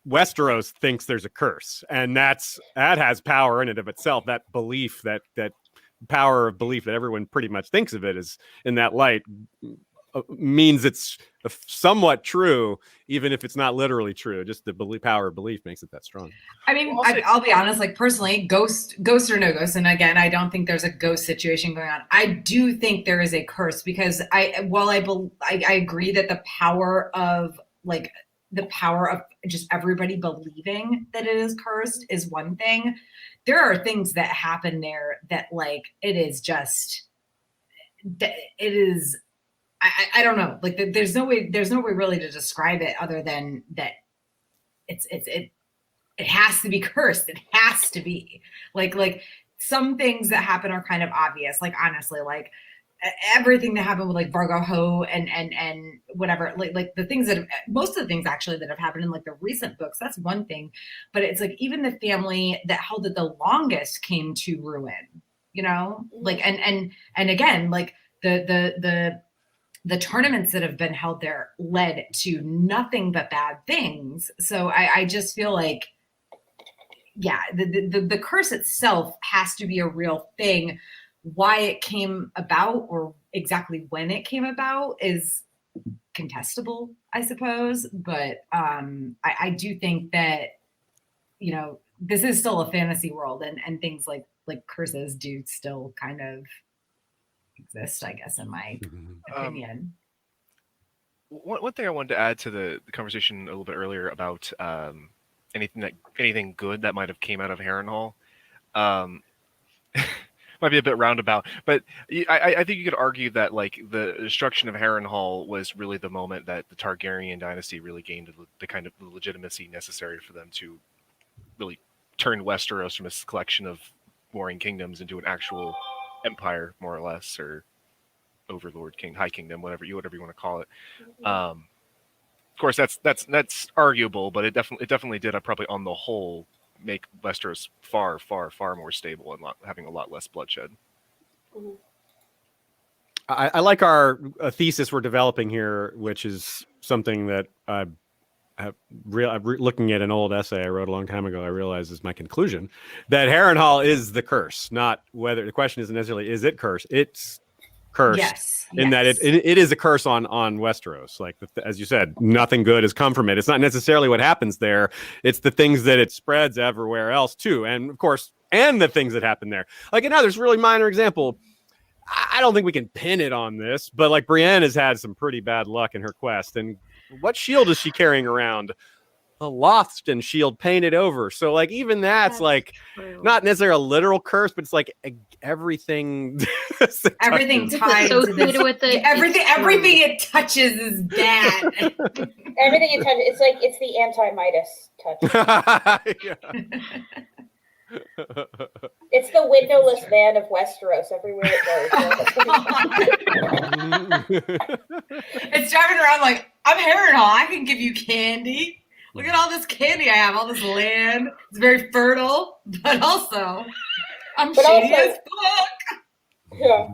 Westeros thinks there's a curse, and that has power in it of itself. That belief, that power of belief that everyone pretty much thinks of it as in that light means it's somewhat true, even if it's not literally true. Just the power of belief makes it that strong. I mean, I'll be honest, like personally, ghost or no ghost, and again, I don't think there's a ghost situation going on. I do think there is a curse because I agree that the power of just everybody believing that it is cursed is one thing. There are things that happen there that like it is I don't know. Like there's no way really to describe it other than that it has to be cursed. It has to be like some things that happen are kind of obvious. Like honestly, like everything that happened with like Vargo Ho and whatever, like the things most of the things actually that have happened in like the recent books, that's one thing. But it's like even the family that held it the longest came to ruin, you know, like and again, like the tournaments that have been held there led to nothing but bad things. So I just feel like, the curse itself has to be a real thing. Why it came about or exactly when it came about is contestable, I suppose. But I do think that, you know, this is still a fantasy world and things like curses do still kind of exist, I guess, in my opinion. One thing I wanted to add to the conversation a little bit earlier about anything good that might have came out of Harrenhal might be a bit roundabout, but I think you could argue that like the destruction of Harrenhal was really the moment that the Targaryen dynasty really gained the kind of legitimacy necessary for them to really turn Westeros from a collection of warring kingdoms into an actual empire, more or less, or overlord king, high kingdom, whatever you want to call it. Of course, that's arguable, but it definitely did probably on the whole make Westeros far more stable and having a lot less bloodshed. I like our thesis we're developing here, which is something that looking at an old essay I wrote a long time ago, I realized is my conclusion, that Harrenhal is the curse, not whether the question isn't necessarily is it cursed. It's cursed in that it is a curse on Westeros. Like as you said, nothing good has come from it. It's not necessarily what happens there. It's the things that it spreads everywhere else too. And of course, and the things that happen there. Like another really minor example, I don't think we can pin it on this, but like Brienne has had some pretty bad luck in her quest. And what shield is she carrying around? Lofton shield painted over. So like even that's like true. not necessarily a literal curse, but it's like everything. Everything It's tied to associated this. with it. Everything It's true. everything it touches is bad. Everything you touch, it's the anti-Midas touch. It's the windowless van of Westeros everywhere it goes. It's driving around like, I'm Harrenhal. I can give you candy. Look at all this candy I have, all this land. It's very fertile, but also I'm shady as fuck. Yeah.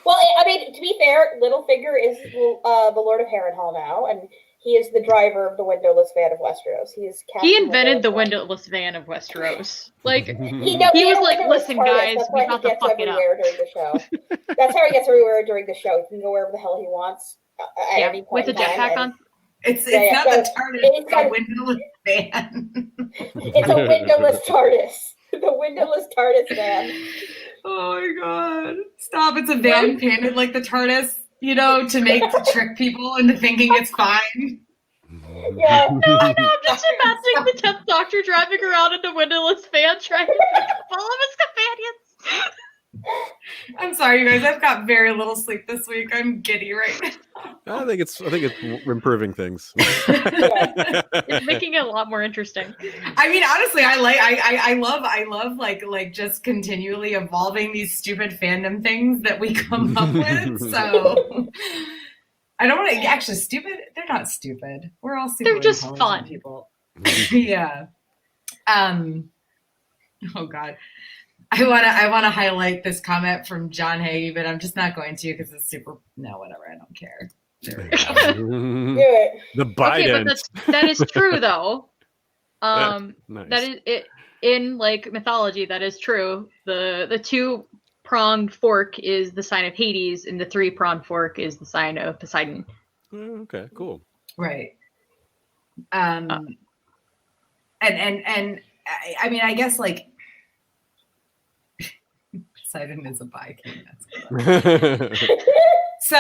Well, I mean, to be fair, Littlefinger is the Lord of Harrenhal now, and he is the driver of the windowless van of Westeros. He invented the windowless van of Westeros. Like he was like, "Listen, guys, that's we why got he to gets fuck it up." everywhere during the show. That's how he gets everywhere during the show. He can go wherever the hell he wants at any point with a in time. jetpack on. It's not the TARDIS, it's a windowless van. It's a windowless TARDIS. The windowless TARDIS van. Oh my god. Stop. It's a van painted like the TARDIS, to trick people into thinking it's fine. Yeah. No, I know. I'm just imagining the 10th Doctor driving around in a windowless van trying to pick up all of his companions. I'm sorry, you guys. I've got very little sleep this week. I'm giddy right now. I think it's improving things. It's making it a lot more interesting. I mean, honestly, I love like just continually evolving these stupid fandom things that we come up with. So I don't want to actually stupid. They're not stupid. We're all super. They're just intelligent fun people. Yeah. Oh God. I want to highlight this comment from John Hagee, but I'm just not going to because it's super. No, whatever. I don't care. There we go. The Biden. Okay, but that is true though. Nice. That is it in like mythology. That is true. The 2-pronged fork is the sign of Hades, and the 3-pronged fork is the sign of Poseidon. Okay, cool. Right. And I mean, I guess like. Poseidon is a Viking. So,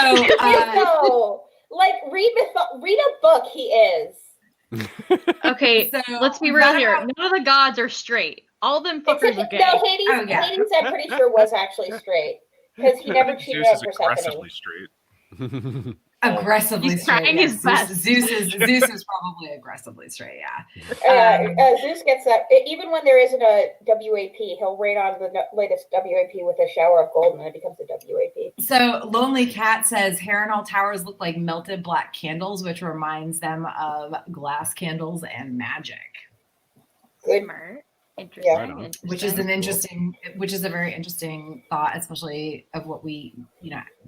like read a book. He is. Okay, so let's be real here. None of the gods are straight. All of them fuckers are gay. No, Hades, I'm pretty sure was actually straight because he never cheated on Persephone. Aggressively straight. Aggressively He's straight. trying his best. Zeus is probably aggressively straight. Yeah. Zeus gets that. Even when there isn't a WAP, he'll rain on the latest WAP with a shower of gold, and it becomes a WAP. So Lonely Cat says Harrenhal towers look like melted black candles, which reminds them of glass candles and magic. Good. Smart. Interesting. Which is a very interesting thought, especially of what we,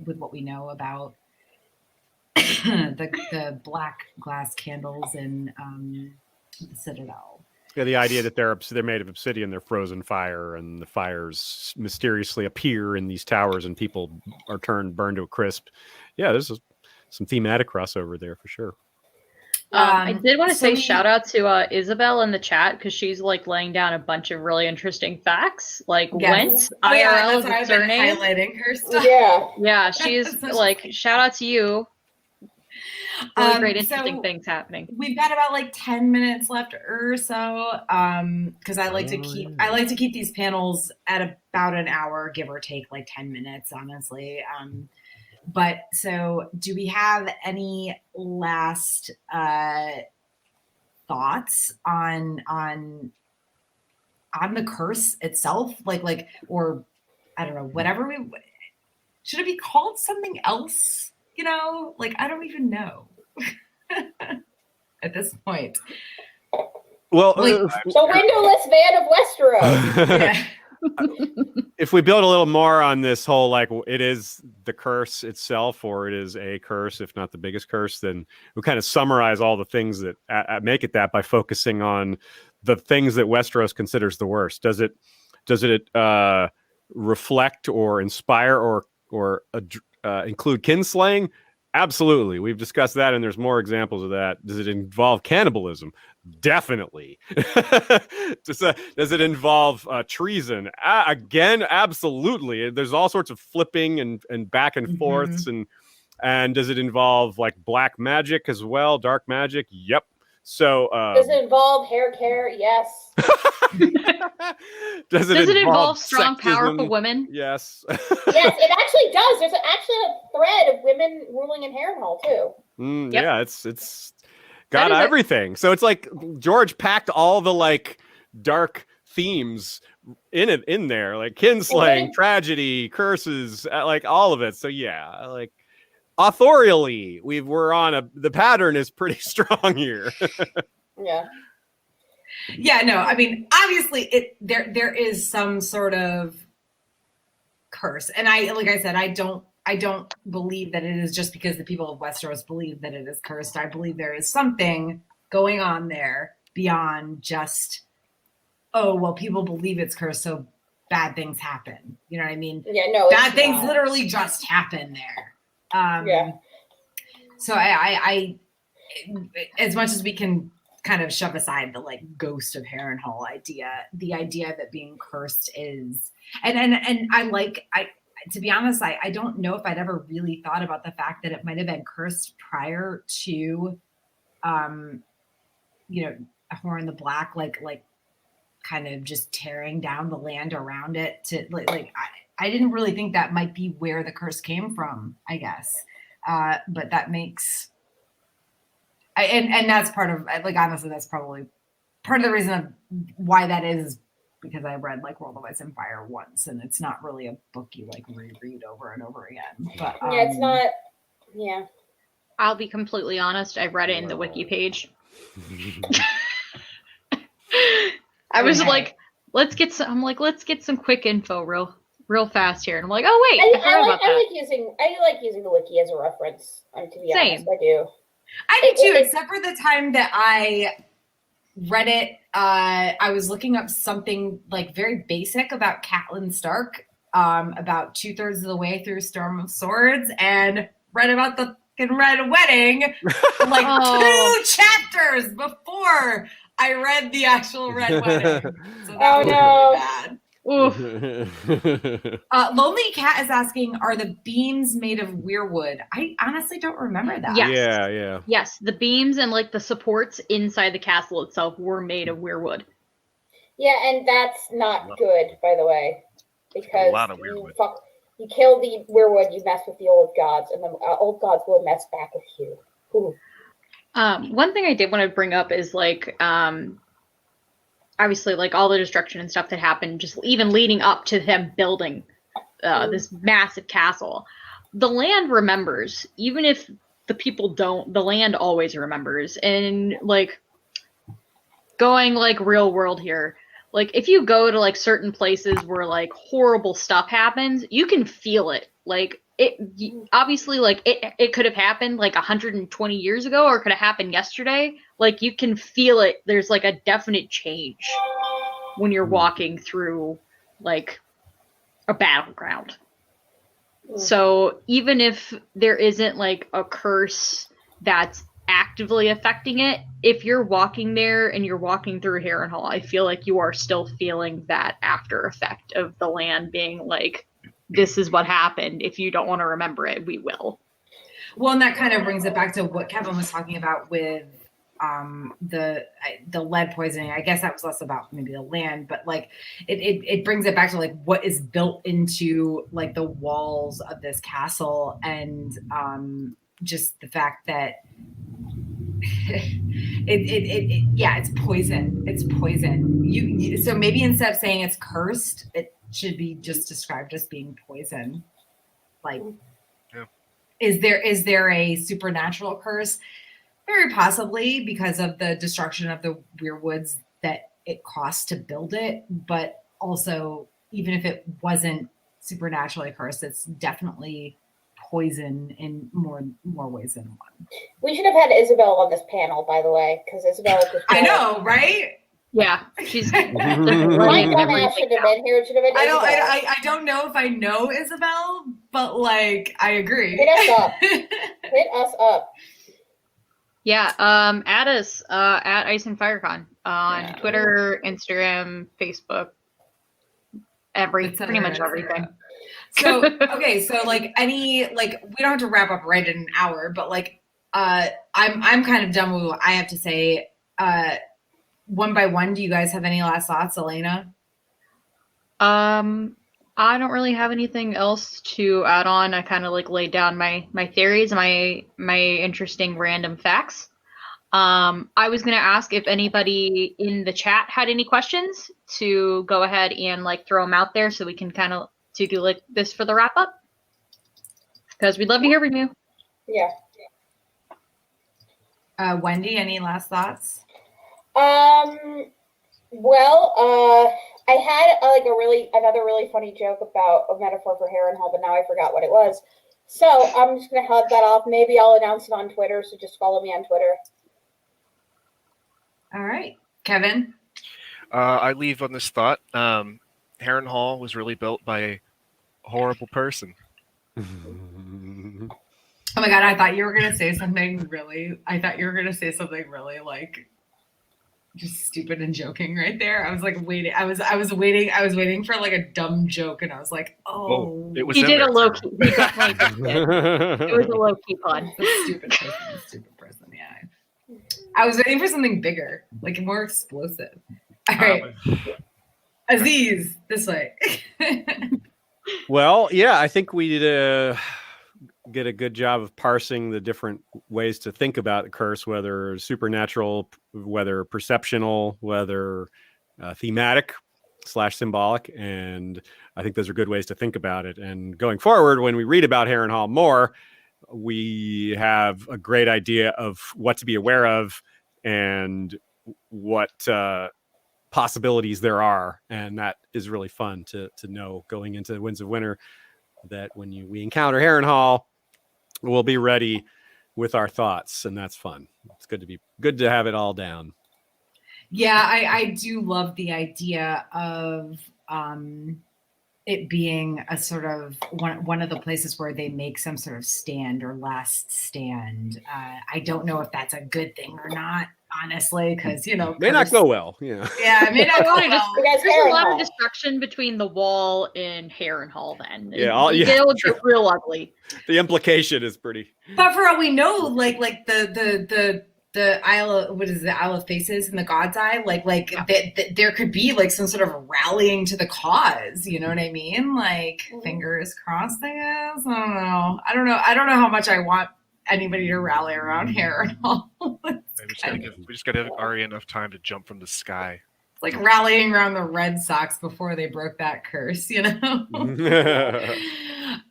with what we know about the black glass candles in the Citadel. Yeah, the idea that they're made of obsidian, they're frozen fire, and the fires mysteriously appear in these towers, and people are burned to a crisp. Yeah, there's some thematic crossover there for sure. I did want to say shout out to Isabel in the chat because she's like laying down a bunch of really interesting facts. Like Wentz IRL is a surname. Highlighting her stuff. Yeah, she's like shout out to you. Really great, interesting things happening. We've got about like 10 minutes left or so, because I like to keep these panels at about an hour, give or take like 10 minutes, honestly. But so, do we have any last thoughts on the curse itself, like, or I don't know, whatever should it be called something else? Like, I don't even know at this point. Well, the windowless van of Westeros. Yeah. If we build a little more on this whole, like, it is the curse itself, or it is a curse, if not the biggest curse, then we kind of summarize all the things that make it that by focusing on the things that Westeros considers the worst. Does it reflect or inspire or include kinslaying? Absolutely. We've discussed that, and there's more examples of that. Does it involve cannibalism? Definitely. Does it involve treason? Again, absolutely. There's all sorts of flipping and back and forths, and does it involve like black magic as well? Dark magic? Yep. So Does it involve hair care? Yes. does Does it involve strong, sexism? powerful women? Yes. Yes, it actually does. There's actually a thread of women ruling in Harrenhal too. Yep. Yeah, it's got That is everything. So it's like George packed all the like dark themes in there, like kinslaying, tragedy, curses, like all of it. So yeah, like authorially, we're on the pattern is pretty strong here. Yeah. Yeah, no, I mean, obviously there is some sort of curse. And like I said, I don't believe that it is just because the people of Westeros believe that it is cursed. I believe there is something going on there beyond just, oh, well, people believe it's cursed, so bad things happen. You know what I mean? Yeah, no. Bad things literally just happen there. Yeah. So I as much as we can kind of shove aside the like ghost of Harrenhal idea, the idea that being cursed is, and I to be honest, I don't know if I'd ever really thought about the fact that it might have been cursed prior to, Horn the Black, like kind of just tearing down the land around it to like I didn't really think that might be where the curse came from, I guess. But that makes, and that's part of, like, honestly, that's probably part of the reason of why that is, because I read like World of Ice and Fire once, and it's not really a book you like reread over and over again. But yeah, it's not. Yeah. I'll be completely honest. I read it in the wiki page. I was like, let's get some quick info real fast here. And I'm like, oh wait, I like using the wiki as a reference. To be honest, I do. I do too, except for the time that I read it. I was looking up something like very basic about Catelyn Stark, about 2/3 of the way through Storm of Swords, and read about the Red Wedding like 2 chapters before I read the actual Red Wedding. So that was really bad. Lonely Cat is asking, are the beams made of weirwood? I honestly don't remember that. Yes. Yeah. Yes, the beams and like the supports inside the castle itself were made of weirwood. Yeah, and that's not good, by the way, because a lot of weirwood. You kill the weirwood, you mess with the old gods, and the old gods will mess back with you. Ooh. One thing I did want to bring up is like, obviously, like all the destruction and stuff that happened, just even leading up to them building this massive castle. The land remembers, even if the people don't. The land always remembers, and like going like real world here. Like, if you go to, like, certain places where, like, horrible stuff happens, you can feel it. Like, it obviously, like, it could have happened, like, 120 years ago, or it could have happened yesterday. Like, you can feel it. There's, like, a definite change when you're walking through, like, a battleground. So, even if there isn't, like, a curse that's actively affecting it, if you're walking there and you're walking through Harrenhal, I feel like you are still feeling that after effect of the land being like, this is what happened. If you don't want to remember it, we will. Well, and that kind of brings it back to what Kevin was talking about with the lead poisoning. I guess that was less about maybe the land, but like it brings it back to like what is built into like the walls of this castle, and just the fact that it's poison. It's poison. So maybe instead of saying it's cursed, it should be just described as being poison. Like, is there a supernatural curse? Very possibly, because of the destruction of the weirwoods that it cost to build it. But also, even if it wasn't supernaturally cursed, it's definitely poison in more ways than one. We should have had Isabel on this panel, by the way, because Isabel is just I know, right? Yeah, she's my dumbass should have been here. It should have been Isabel. I don't know if I know Isabel, but like I agree. Hit us up. Hit us up. Yeah, add us at Ice and FireCon on Twitter, Instagram, Facebook, pretty much everything. So okay, so like we don't have to wrap up right in an hour, but like I'm kind of done with what I have to say. one by one, do you guys have any last thoughts, Elena? I don't really have anything else to add on. I kind of like laid down my theories, my interesting random facts. I was going to ask if anybody in the chat had any questions to go ahead and like throw them out there so we can kind of to do like this for the wrap up, because we'd love to hear from you. Yeah. Wendy, any last thoughts? Well, I had another really funny joke about a metaphor for Harrenhal, but now I forgot what it was. So I'm just gonna head that off. Maybe I'll announce it on Twitter. So just follow me on Twitter. All right, Kevin. I leave on this thought. Harrenhal was really built by a horrible person. Oh my God, I thought you were gonna say something really. Like just stupid and joking right there. I was like waiting. I was waiting for like a dumb joke, and I was like, oh, it was. He did a low key. He definitely did. It was a low key pun. Stupid person. Yeah. I was waiting for something bigger, like more explosive. All right, Aziz, this way. Well, yeah, I think we did get a good job of parsing the different ways to think about a curse, whether supernatural, whether perceptional, whether thematic / symbolic. And I think those are good ways to think about it. And going forward, when we read about Harrenhal more, we have a great idea of what to be aware of and what possibilities there are. And that is really fun to know going into Winds of Winter, that when we encounter Harrenhal, we'll be ready with our thoughts, and that's fun. It's good to have it all down. Yeah, I do love the idea of it being a sort of one of the places where they make some sort of stand or last stand. I don't know if that's a good thing or not, honestly, because may not go well. Yeah, it may not go well. There's a lot of destruction between the wall and Harrenhal. Then it'll get real ugly. The implication is pretty. But for all we know, like the Isle of, what is it, the Isle of Faces and the God's Eye, there could be like some sort of rallying to the cause. You know what I mean? Like fingers crossed, I guess. I don't know how much I want anybody to rally around Harrenhal. We just gotta give Arya enough time to jump from the sky. It's like rallying around the Red Sox before they broke that curse,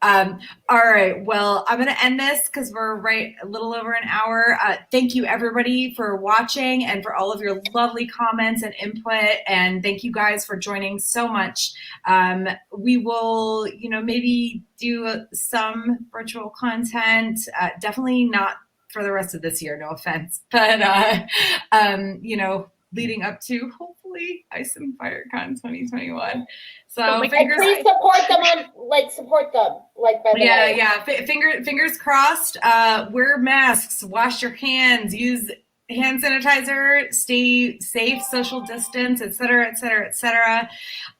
All right. Well, I'm going to end this because we're right a little over an hour. Thank you, everybody, for watching and for all of your lovely comments and input. And thank you guys for joining so much. We will, maybe do some virtual content. Definitely not for the rest of this year, no offense. But, leading up to hopefully Ice and FireCon 2021. So please support them. Fingers crossed. Wear masks, wash your hands, use hand sanitizer, stay safe, social distance, etc., etc., etc.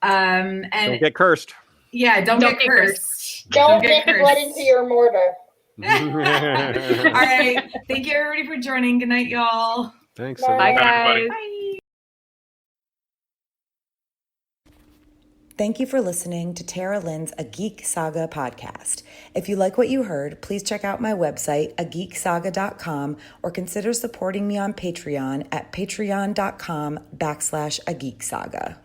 And don't get cursed. Yeah, don't get cursed. Don't get blood into your mortar. All right. Thank you, everybody, for joining. Good night, y'all. Thanks. Bye, guys. Bye. Thank you for listening to Tara Lynn's A Geek Saga podcast. If you like what you heard, please check out my website, ageeksaga.com, or consider supporting me on Patreon at patreon.com/ageeksaga.